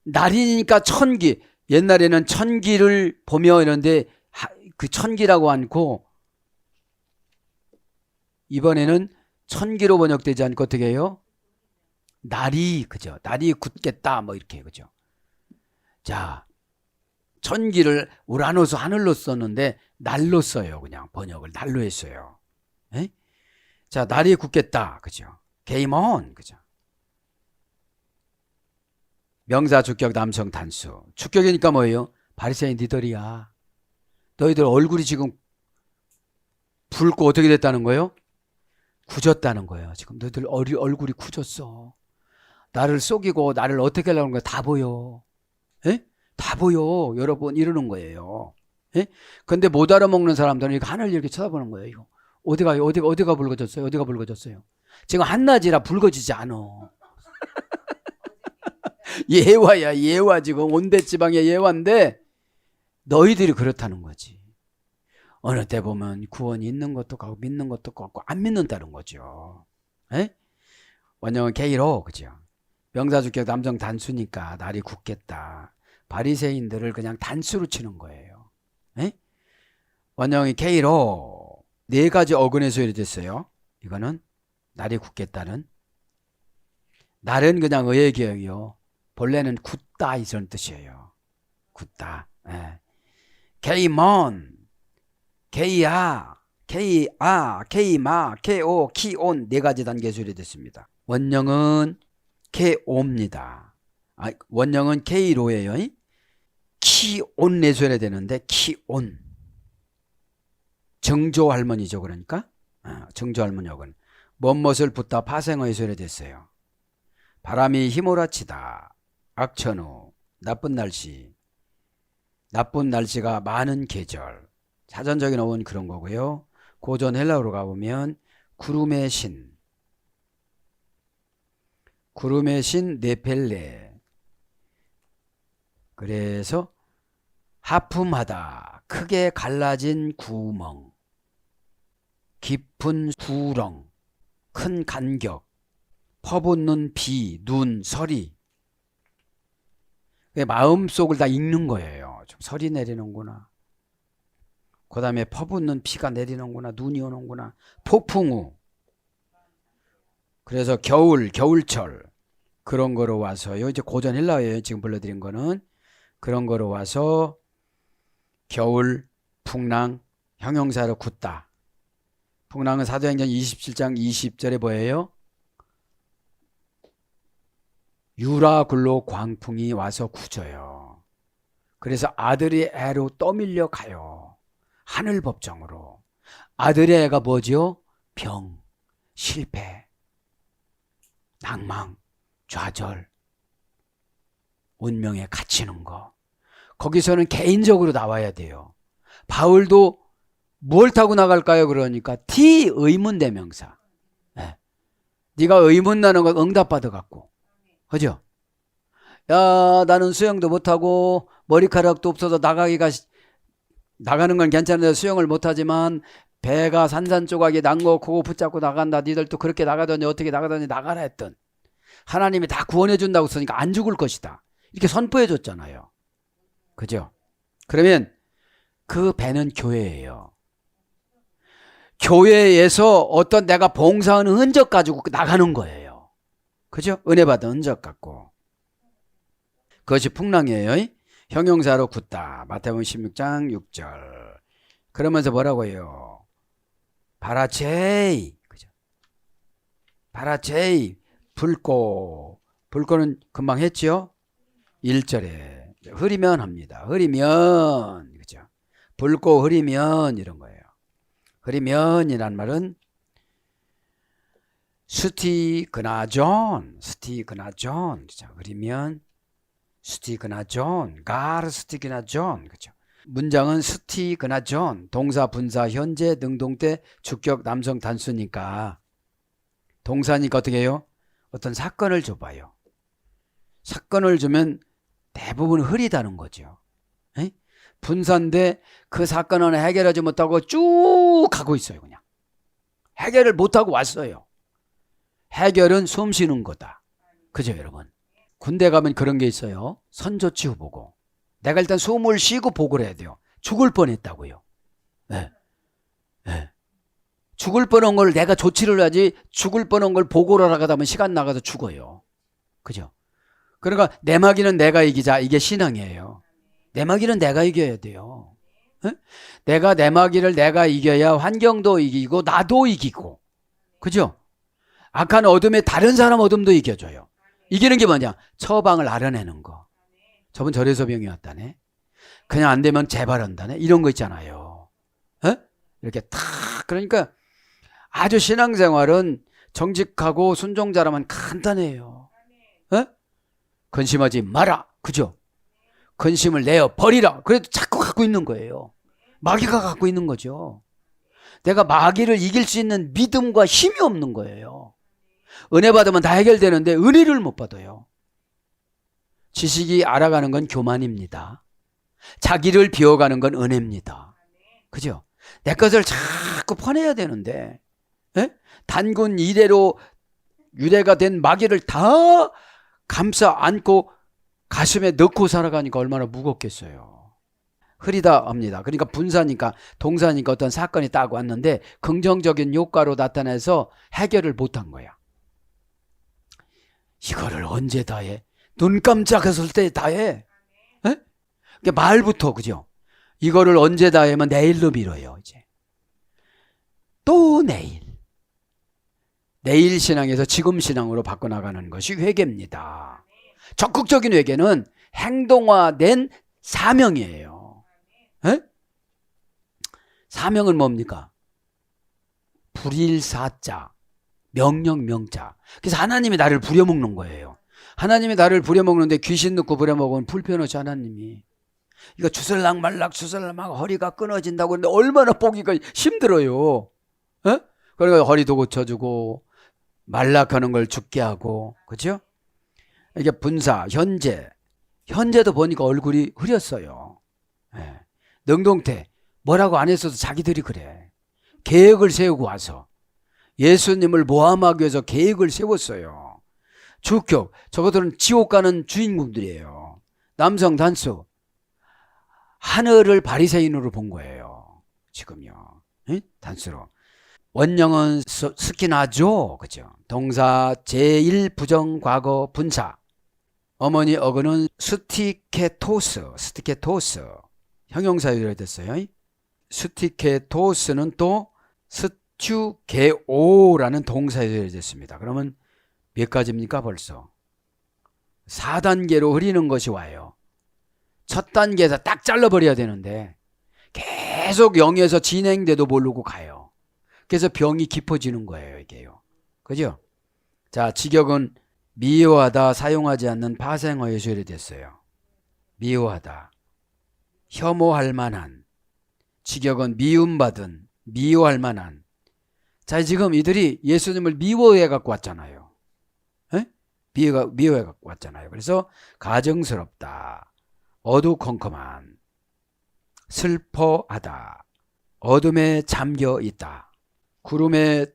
날이니까 천기. 옛날에는 천기를 보며 이런데 그 천기라고 않고 이번에는 천기로 번역되지 않고 어떻게 해요? 날이, 그죠? 날이 굳겠다 뭐 이렇게, 그죠? 자, 천기를 우라노스 하늘로 썼는데 날로 써요. 그냥 번역을 날로 했어요. 에? 자, 날이 굳겠다. 그죠? 게임온. 그죠? 명사 주격 남성 단수. 주격이니까 뭐예요? 바리새인 니들이야. 너희들 얼굴이 지금 붉고 어떻게 됐다는 거예요? 굳었다는 거예요. 지금 너희들 얼굴이 굳었어. 나를 속이고 나를 어떻게 하려는 거야? 다 보여. 에? 다 보여. 여러분 이러는 거예요. 예? 근데 못 알아먹는 사람들은 이렇게 하늘 이렇게 쳐다보는 거예요. 이거. 어디가 붉어졌어요? 어디가 붉어졌어요? 지금 한낮이라 붉어지지 않아. 예화야, 예화. 지금 온대지방의 예화인데 너희들이 그렇다는 거지. 어느 때 보면 구원이 있는 것도 같고 믿는 것도 같고 안 믿는다는 거죠. 에? 원형은 게이로, 그죠? 명사주격 남성 단수니까 날이 굳겠다. 바리새인들을 그냥 단수로 치는 거예요. 에? 원형이 게이로. 네 가지 어근의 소리 됐어요. 이거는 날이 굳겠다는. 날은 그냥 의의 기억이요. 본래는 굳다 이런 뜻이에요. 굳다. 예. 게이먼, 게이야, 게이아, 게이마, 게오, 키온 네 가지 단계 소리 됐습니다. 원형은 게오입니다. 원형은 게이로예요. 키온 내셔야 되는데 키온. 정조 할머니죠. 그러니까 정조 할머니하고는 뭔것을 붓다 파생어에 소리 됐어요. 바람이 휘몰아치다. 악천후. 나쁜 날씨. 나쁜 날씨가 많은 계절. 사전적인 어원 그런 거고요. 고전 헬라어로 가보면 구름의 신. 구름의 신 네펠레. 그래서 하품하다. 크게 갈라진 구멍. 깊은 구렁. 큰 간격. 퍼붓는 비, 눈, 서리. 마음속을 다 읽는 거예요. 좀 설이 내리는구나. 그 다음에 퍼붓는 비가 내리는구나. 눈이 오는구나. 폭풍 후. 그래서 겨울, 겨울철. 그런 거로 와서요. 이제 고전 헬라어예요. 지금 불러드린 거는. 그런 거로 와서 겨울, 풍랑, 형용사로 굳다. 풍랑은 사도행전 27장 20절에 뭐예요? 유라굴로 광풍이 와서 굳어요. 그래서 아들의 애로 떠밀려 가요. 하늘 법정으로. 아들의 애가 뭐죠? 병, 실패, 낭망, 좌절, 운명에 갇히는 거. 거기서는 개인적으로 나와야 돼요. 바울도 뭘 타고 나갈까요? 그러니까 T 의문대명사. 네. 네가 의문 나는 거 응답받아 갖고. 그죠? 야, 나는 수영도 못하고 머리카락도 없어서 나가는 건 괜찮은데 수영을 못하지만 배가 산산조각이 난 거 그거 붙잡고 나간다. 니들도 그렇게 나가더니 어떻게 나가더니 나가라 했던. 하나님이 다 구원해 준다고 쓰니까 안 죽을 것이다. 이렇게 선포해 줬잖아요. 그죠? 그러면 그 배는 교회예요. 교회에서 어떤 내가 봉사하는 흔적 가지고 나가는 거예요. 그죠? 은혜 받은 흔적 갖고. 그것이 풍랑이에요. 형용사로 굳다. 마태복음 16장 6절. 그러면서 뭐라고 해요? 바라체이. 그죠? 바라체이. 불고. 불고는 금방 했죠? 1절에. 흐리면 합니다. 흐리면. 그죠? 불고 흐리면 이런 거예요. 흐리면이란 말은 스티그나존. 그죠? 흐리면 스티그나존, 가르 스티그나존. 그죠? 문장은 스티그나존, 동사, 분사, 현재, 능동태, 주격, 남성 단수니까 동사니까 어떻게 해요? 어떤 사건을 줘봐요. 사건을 주면 대부분 흐리다는 거죠. 에? 분사인데 그 사건은 해결하지 못하고 쭉 가고 있어요. 그냥 해결을 못하고 왔어요. 해결은 숨 쉬는 거다. 그죠 여러분? 군대 가면 그런 게 있어요. 선조치후 보고. 내가 일단 숨을 쉬고 보고를 해야 돼요. 죽을 뻔했다고요. 네. 네. 죽을 뻔한 걸 내가 조치를 하지 죽을 뻔한 걸 보고를 하다 보면 시간 나가서 죽어요. 그죠? 그러니까 내마기는 내가 이기자. 이게 신앙이에요. 내마기는 내가 이겨야 돼요. 네? 내가 내마기를 내가 이겨야 환경도 이기고 나도 이기고. 그죠? 악한 어둠에 다른 사람 어둠도 이겨줘요. 이기는 게 뭐냐? 처방을 알아내는 거. 저분 절에서 병이 왔다네. 그냥 안 되면 재발한다네. 이런 거 있잖아요. 에? 이렇게 탁. 그러니까 아주 신앙생활은 정직하고 순종자라면 간단해요. 에? 근심하지 마라. 그죠? 근심을 내어 버리라. 그래도 자꾸 갖고 있는 거예요. 마귀가 갖고 있는 거죠. 내가 마귀를 이길 수 있는 믿음과 힘이 없는 거예요. 은혜 받으면 다 해결되는데 은혜를 못 받아요. 지식이 알아가는 건 교만입니다. 자기를 비워가는 건 은혜입니다. 그죠? 내 것을 자꾸 퍼내야 되는데 에? 단군 이래로 유대가 된 마귀를 다 감싸 안고 가슴에 넣고 살아가니까 얼마나 무겁겠어요. 흐리다 합니다. 그러니까 분사니까 동사니까 어떤 사건이 딱 왔는데 긍정적인 효과로 나타나서 해결을 못한 거야. 이거를 언제 다 해? 눈 깜짝했을 때 다 해. 에? 그러니까 말부터 그죠? 이거를 언제 다 하면 내일로 미뤄요. 이제 또 내일. 내일 신앙에서 지금 신앙으로 바꿔나가는 것이 회개입니다. 적극적인 회개는 행동화된 사명이에요. 에? 사명은 뭡니까? 불일사자, 명령명자. 그래서 하나님이 나를 부려먹는 거예요. 하나님이 나를 부려먹는데 귀신 넣고 부려먹으면 불편하지 하나님이. 이거 주설락말락 주설락말락 허리가 끊어진다고 하는데 얼마나 보기가 힘들어요. 에? 그러니까 허리도 고쳐주고 말락하는 걸 죽게 하고, 그죠? 이게 분사, 현재도 보니까 얼굴이 흐렸어요. 예. 능동태 뭐라고 안 했어도 자기들이 그래. 계획을 세우고 와서 예수님을 모함하기 위해서 계획을 세웠어요. 주격, 저것들은 지옥 가는 주인공들이에요. 남성 단수, 하늘을 바리새인으로 본 거예요. 지금요. 예? 단수로. 원형은 스키나죠. 그죠? 동사 제1 부정 과거 분사. 어머니 어근은 스티케토스. 형용사유로 됐어요. 스티케토스는 또 스튜게오라는 동사유로 됐습니다. 그러면 몇 가지입니까 벌써? 4단계로 흐리는 것이 와요. 첫 단계에서 딱 잘라버려야 되는데 계속 0에서 진행돼도 모르고 가요. 그래서 병이 깊어지는 거예요, 이게요. 그죠? 자, 직역은 미워하다, 사용하지 않는 파생어의 소리 됐어요. 미워하다. 혐오할 만한. 직역은 미움받은, 미워할 만한. 자, 지금 이들이 예수님을 미워해 갖고 왔잖아요. 에? 미워해 갖고 왔잖아요. 그래서 가증스럽다. 어두컴컴한. 슬퍼하다. 어둠에 잠겨 있다. 구름에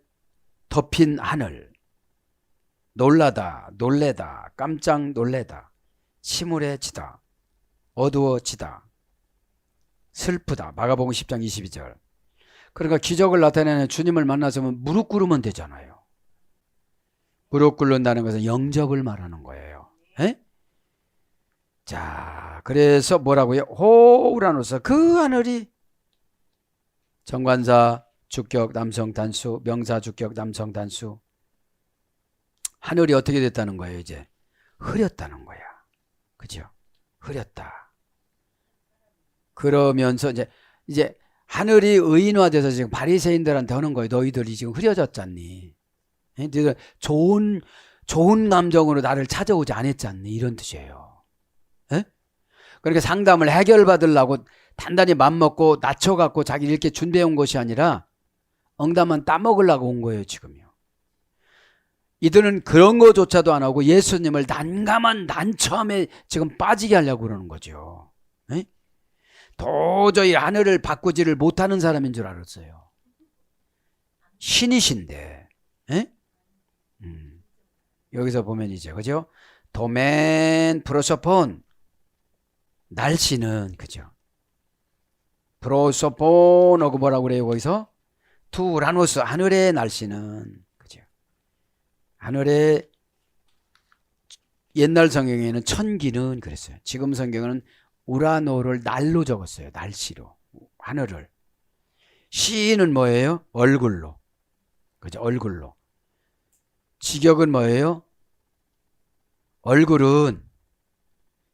덮인 하늘. 놀라다, 놀래다, 깜짝 놀래다, 침울해지다, 어두워지다, 슬프다. 마가복음 10장 22절. 그러니까 기적을 나타내는 주님을 만나서면 무릎 꿇으면 되잖아요. 무릎 꿇는다는 것은 영접을 말하는 거예요. 에? 자, 그래서 뭐라고요? 호우라노서 그 하늘이 정관사 주격 남성 단수, 명사 주격 남성 단수. 하늘이 어떻게 됐다는 거예요? 이제 흐렸다는 거야. 그죠? 흐렸다. 그러면서 이제 하늘이 의인화돼서 지금 바리새인들한테 하는 거예요. 너희들이 지금 흐려졌잖니. 너희들 좋은 감정으로 나를 찾아오지 않았잖니. 이런 뜻이에요. 에? 그러니까 상담을 해결받으려고 단단히 맘먹고 낮춰갖고 자기 이렇게 준비해 온 것이 아니라 엉담만 따먹으려고 온 거예요. 지금요. 이들은 그런 거조차도 안 하고 예수님을 난감한 난처함에 지금 빠지게 하려고 그러는 거죠. 에? 도저히 하늘을 바꾸지를 못하는 사람인 줄 알았어요. 신이신데. 에? 여기서 보면 이제 그죠? 도멘 프로소폰. 날씨는 그죠? 프로소폰하고 뭐라고 그래요 거기서? 투라노스. 하늘의 날씨는 하늘에 옛날 성경에는 천기는 그랬어요. 지금 성경은 우라노를 날로 적었어요. 날씨로. 하늘을. 시는 뭐예요? 얼굴로. 그죠? 얼굴로. 직역은 뭐예요? 얼굴은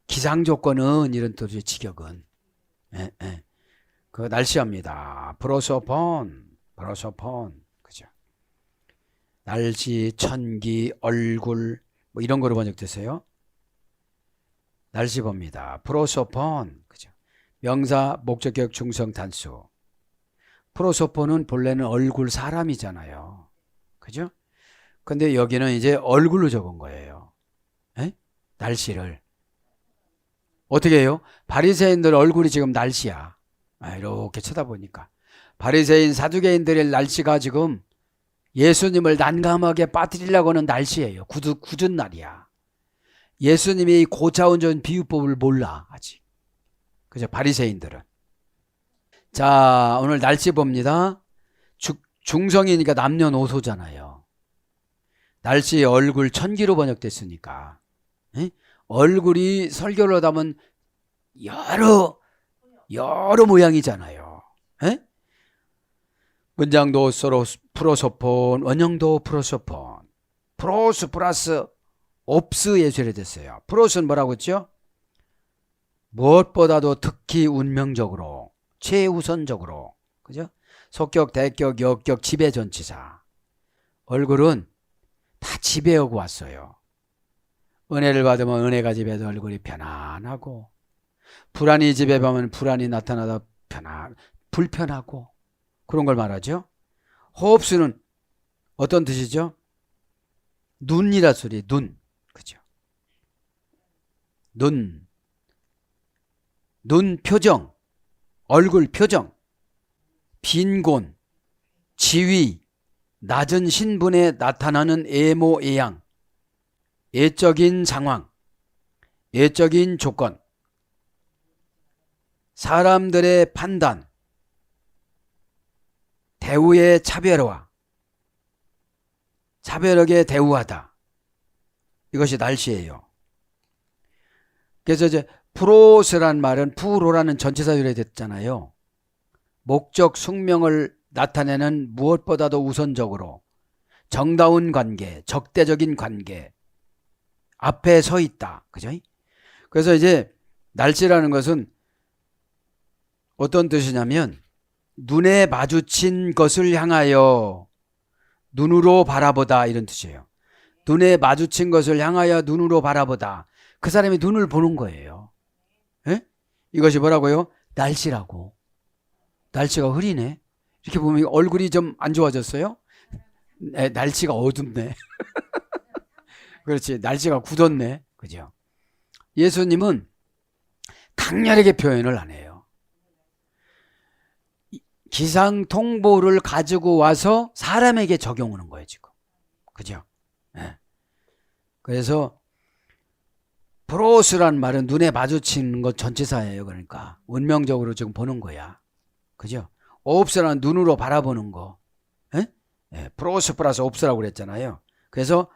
기상 조건은 이런 뜻의 직역은. 그 날씨합니다. 프로소폰. 그죠? 날씨, 천기, 얼굴 뭐 이런 거로 번역됐어요. 날씨 봅니다. 프로소폰. 그죠? 명사, 목적격, 중성, 단수. 프로소폰은 본래는 얼굴 사람이잖아요. 그죠? 근데 여기는 이제 얼굴로 적은 거예요. 에? 날씨를. 어떻게 해요? 바리새인들 얼굴이 지금 날씨야. 이렇게 쳐다보니까. 바리새인 사두개인들의 날씨가 지금 예수님을 난감하게 빠뜨리려고 하는 날씨예요. 굳은 날이야. 예수님이 고차원적 비유법을 몰라 아직. 그죠? 바리새인들은. 자, 오늘 날씨 봅니다. 중성이니까 남녀노소잖아요. 날씨 얼굴 천기로 번역됐으니까. 에? 얼굴이 설교를 하다 보면 여러 모양이잖아요. 에? 문장도 서로 프로소폰, 원형도 프로소폰. 프로스 플러스 옵스 예술이 됐어요. 프로스는 뭐라고 했죠? 무엇보다도 특히 운명적으로 최우선적으로, 그죠? 속격, 대격, 역격, 지배전치사. 얼굴은 다 지배하고 왔어요. 은혜를 받으면 은혜가 지배해서 얼굴이 편안하고, 불안이 지배하면 불안이 나타나다 불편하고, 그런 걸 말하죠. 호흡수는 어떤 뜻이죠? 눈이라 소리, 눈. 그죠? 눈 표정, 얼굴 표정, 빈곤, 지위, 낮은 신분에 나타나는 애모애양, 애적인 상황, 애적인 조건, 사람들의 판단, 대우의 차별화, 차별하게 대우하다. 이것이 날씨예요. 그래서 이제 프로스란 말은 프로라는 전치사 유래됐잖아요. 목적 숙명을 나타내는 무엇보다도 우선적으로 정다운 관계, 적대적인 관계 앞에 서 있다. 그죠? 그래서 이제 날씨라는 것은 어떤 뜻이냐면 눈에 마주친 것을 향하여 눈으로 바라보다, 이런 뜻이에요. 눈에 마주친 것을 향하여 눈으로 바라보다. 그 사람이 눈을 보는 거예요. 에? 이것이 뭐라고요? 날씨라고. 날씨가 흐리네. 이렇게 보면 얼굴이 좀 안 좋아졌어요? 날씨가 어둡네. 그렇지. 날씨가 굳었네. 그죠? 예수님은 강렬하게 표현을 안 해요. 기상통보를 가지고 와서 사람에게 적용하는 거예요, 지금. 그죠? 네. 그래서 프로스란 말은 눈에 마주치는 것 전치사예요. 그러니까 운명적으로 지금 보는 거야. 그죠? 옵스라는 눈으로 바라보는 거. 네. 프로스 플러스 옵스라고 그랬잖아요. 그래서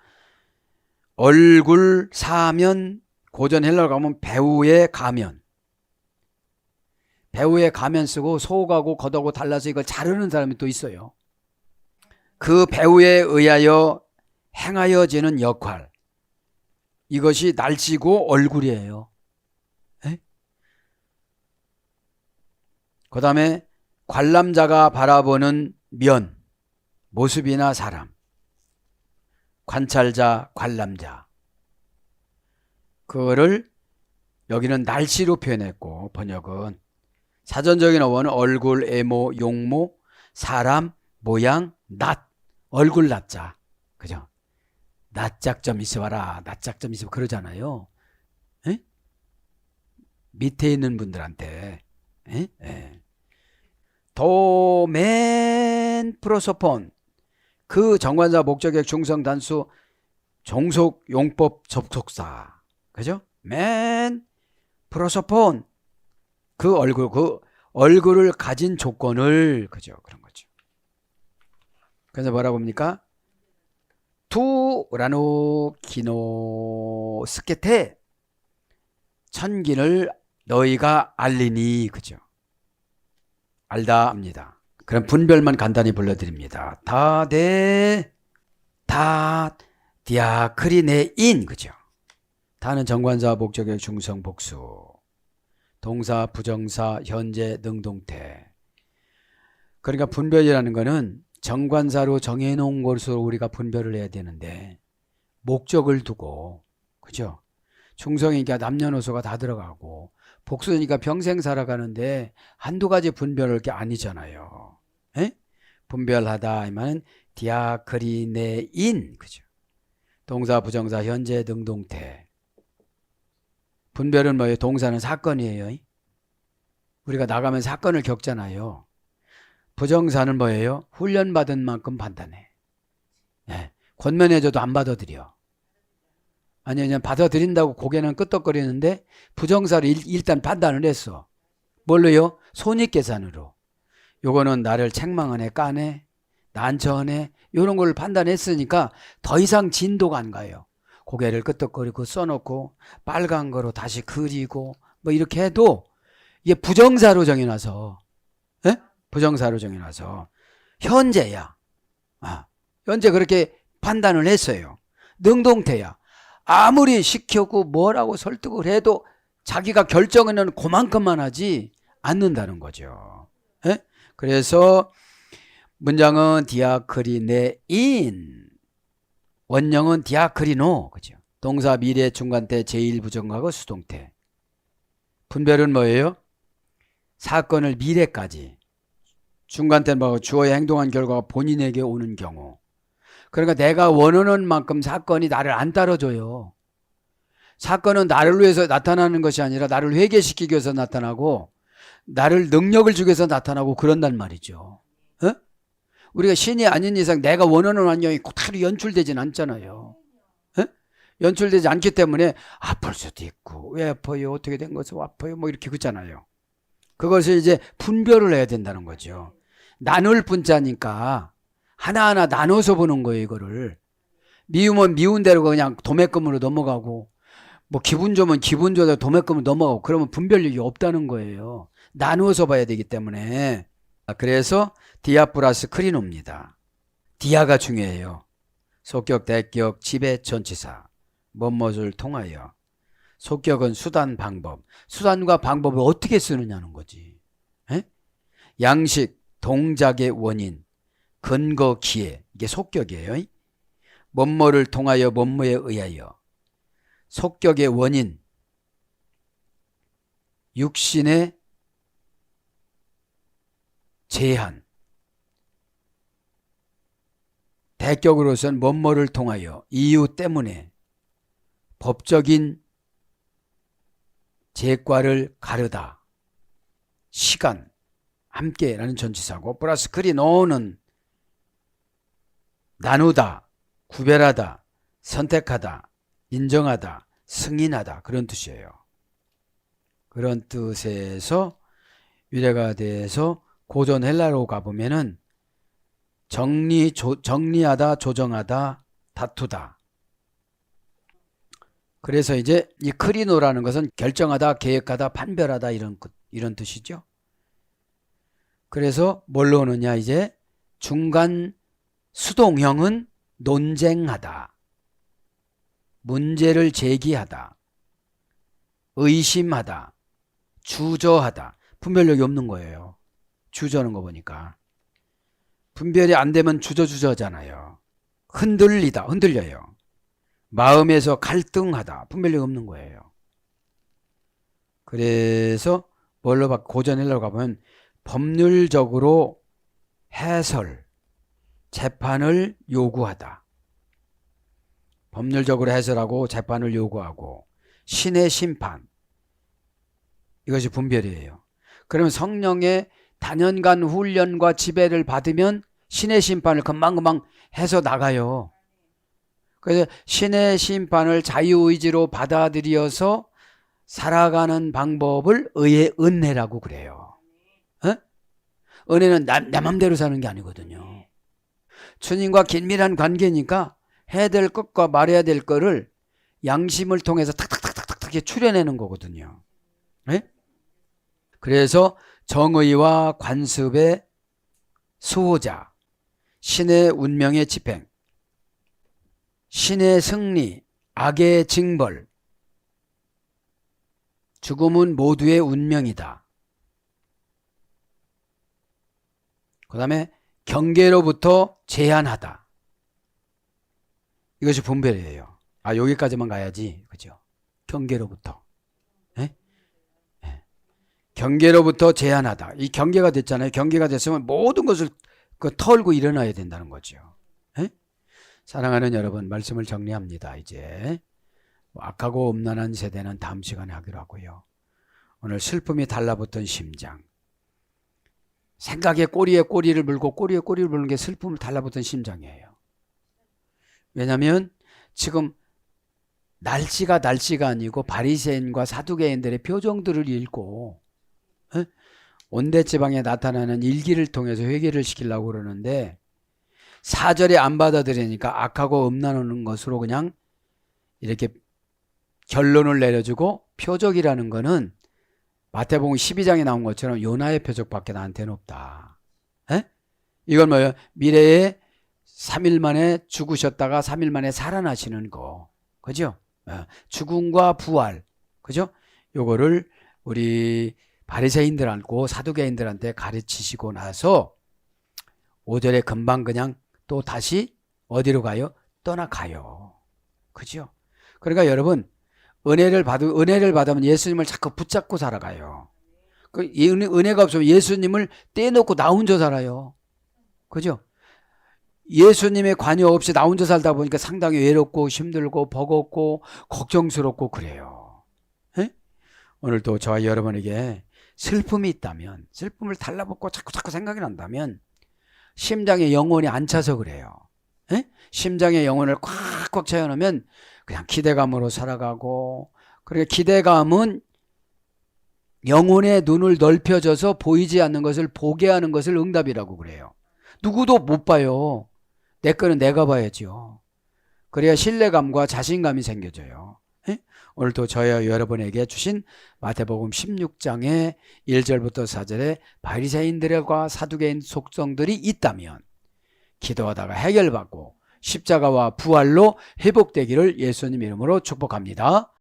얼굴, 사면, 고전 헬라어 가면 배우의 가면. 배우의 가면 쓰고 소하고 겉하고 달라서 이걸 자르는 사람이 또 있어요. 그 배우에 의하여 행하여지는 역할. 이것이 날씨고 얼굴이에요. 그 다음에 관람자가 바라보는 면, 모습이나 사람. 관찰자, 관람자. 그거를 여기는 날씨로 표현했고, 번역은 사전적인 어원은 얼굴, 애모, 용모, 사람, 모양, 낯, 얼굴 낯자. 그죠? 낯짝 좀 있어봐라. 낯짝 좀 있어 그러잖아요. 에? 밑에 있는 분들한테. 에? 에. 도맨 프로소폰. 그 정관사 목적격 중성 단수 종속 용법 접속사. 그죠? 맨 프로소폰. 그 얼굴을 가진 조건을, 그죠? 그런 거죠. 그래서 뭐라고 합니까? 투라노 기노 스케테 천기를 너희가 알리니. 그죠? 알다 합니다. 그럼 분별만 간단히 불러드립니다. 디아크리네인. 그죠? 다는 정관사 목적의 중성 복수. 동사, 부정사, 현재, 능동태. 그러니까 분별이라는 거는 정관사로 정해놓은 것으로 우리가 분별을 해야 되는데 목적을 두고, 그죠? 중성이니까 남녀노소가 다 들어가고 복수니까 평생 살아가는데 한두 가지 분별할 게 아니잖아요. 에? 분별하다 하면 디아크리네인. 그죠? 동사, 부정사, 현재, 능동태. 분별은 뭐예요? 동사는 사건이에요. 우리가 나가면 사건을 겪잖아요. 부정사는 뭐예요? 훈련받은 만큼 판단해. 네. 권면해줘도 안 받아들여. 아니, 그냥 받아들인다고 고개는 끄덕거리는데 부정사를 일단 판단을 했어. 뭘로요? 손익계산으로. 요거는 나를 책망하네, 까네, 난처하네, 이런 걸 판단했으니까 더 이상 진도가 안 가요. 고개를 끄덕거리고 써놓고 빨간 거로 다시 그리고 뭐 이렇게 해도 이게 부정사로 정해놔서, 에? 부정사로 정해놔서 현재야. 현재 그렇게 판단을 했어요. 능동태야. 아무리 시켜고 뭐라고 설득을 해도 자기가 결정은 그만큼만 하지 않는다는 거죠. 예? 그래서 문장은 디아크리네인, 원형은 디아크리노, 그죠? 동사 미래 중간태 제1부정하고 수동태. 분별은 뭐예요? 사건을 미래까지, 중간태는 뭐고 주어의 행동한 결과가 본인에게 오는 경우. 그러니까 내가 원하는 만큼 사건이 나를 안 따라줘요. 사건은 나를 위해서 나타나는 것이 아니라 나를 회개시키기 위해서 나타나고 나를 능력을 주기 위해서 나타나고 그런단 말이죠. 어? 우리가 신이 아닌 이상 내가 원하는 환경이 그대로 연출되진 않잖아요. 어? 연출되지 않기 때문에 아플 수도 있고 왜 아파요? 어떻게 된 것을 아파요? 뭐 이렇게 그렇잖아요. 그것을 이제 분별을 해야 된다는 거죠. 나눌 분자니까 하나하나 나눠서 보는 거예요. 이거를. 미우면 미운 대로 그냥 도매금으로 넘어가고 뭐 기분 좋으면 기분 좋아서 도매금으로 넘어가고 그러면 분별력이 없다는 거예요. 나누어서 봐야 되기 때문에. 그래서 디아 플러스 크리노입니다. 디아가 중요해요. 속격, 대격, 지배, 전치사. 뭐뭐를 통하여. 속격은 수단, 방법. 수단과 방법을 어떻게 쓰느냐는 거지. 에? 양식, 동작의 원인, 근거, 기회. 이게 속격이에요. 뭐뭐를 통하여, 뭐뭐에 의하여. 속격의 원인, 육신의 제한, 대격으로서는 뭐뭐를 통하여, 이유 때문에, 법적인 제과를 가르다, 시간, 함께라는 전치사고, 플러스 크리노는 나누다, 구별하다, 선택하다, 인정하다, 승인하다 그런 뜻이에요. 그런 뜻에서 위례가 돼서 고전 헬라로 가보면은 정리하다, 조정하다, 다투다. 그래서 이제 이 크리노라는 것은 결정하다, 계획하다, 판별하다 이런 뜻이죠. 그래서 뭘로 오느냐 이제 중간 수동형은 논쟁하다, 문제를 제기하다, 의심하다, 주저하다. 분별력이 없는 거예요. 주저하는 거 보니까. 분별이 안 되면 주저하잖아요. 흔들려요. 마음에서 갈등하다. 분별력이 없는 거예요. 그래서 뭘로 고전 헬라로 가보면 법률적으로 해설, 재판을 요구하다. 법률적으로 해설하고 재판을 요구하고 신의 심판. 이것이 분별이에요. 그러면 성령의 단연간 훈련과 지배를 받으면 신의 심판을 금방금방 해서 나가요. 그래서 신의 심판을 자유의지로 받아들여서 살아가는 방법을 의의 은혜라고 그래요. 어? 은혜는 내 맘대로 사는 게 아니거든요. 주님과 긴밀한 관계니까 해야 될 것과 말해야 될 거를 양심을 통해서 탁탁탁탁탁 추려내는 거거든요. 네? 그래서 정의와 관습의 수호자, 신의 운명의 집행, 신의 승리, 악의 징벌, 죽음은 모두의 운명이다. 그 다음에 경계로부터 제한하다. 이것이 분별이에요. 여기까지만 가야지. 그죠? 경계로부터. 네? 네. 경계로부터 제한하다. 이 경계가 됐잖아요. 경계가 됐으면 모든 것을 털고 일어나야 된다는 거죠. 네? 사랑하는 여러분, 말씀을 정리합니다. 이제 악하고 음란한 세대는 다음 시간에 하기로 하고요. 오늘 슬픔이 달라붙은 심장. 생각에 꼬리에 꼬리를 물고 꼬리에 꼬리를 물는 게 슬픔을 달라붙은 심장이에요. 왜냐하면 지금 날씨가 아니고 바리새인과 사두개인들의 표정들을 읽고 온대지방에 나타나는 일기를 통해서 회개를 시키려고 그러는데 4절에 안 받아들이니까 악하고 음란하는 것으로 그냥 이렇게 결론을 내려주고 표적이라는 거는 마태복음 12장에 나온 것처럼 요나의 표적밖에 나한테는 없다. 이건 뭐예요? 미래에 3일 만에 죽으셨다가 3일 만에 살아나시는 거. 그죠? 죽음과 부활. 그죠? 요거를 우리 바리새인들하고 사두개인들한테 가르치시고 나서 5절에 금방 그냥 또 다시 어디로 가요? 떠나가요. 그죠? 그러니까 여러분 은혜를 받으면 예수님을 자꾸 붙잡고 살아가요. 이 은혜가 없으면 예수님을 떼놓고 나 혼자 살아요. 그죠? 예수님의 관여 없이 나 혼자 살다 보니까 상당히 외롭고 힘들고 버겁고 걱정스럽고 그래요. 에? 오늘도 저와 여러분에게 슬픔이 있다면, 슬픔을 달라붙고 자꾸 생각이 난다면 심장에 영혼이 안 차서 그래요. 에? 심장에 영혼을 꽉꽉 채워놓으면 그냥 기대감으로 살아가고, 그러니까 기대감은 영혼의 눈을 넓혀줘서 보이지 않는 것을 보게 하는 것을 응답이라고 그래요. 누구도 못 봐요. 내 거는 내가 봐야죠. 그래야 신뢰감과 자신감이 생겨져요. 에? 오늘도 저와 여러분에게 주신 마태복음 16장의 1절부터 4절에 바리새인들과 사두개인 속성들이 있다면 기도하다가 해결받고 십자가와 부활로 회복되기를 예수님 이름으로 축복합니다.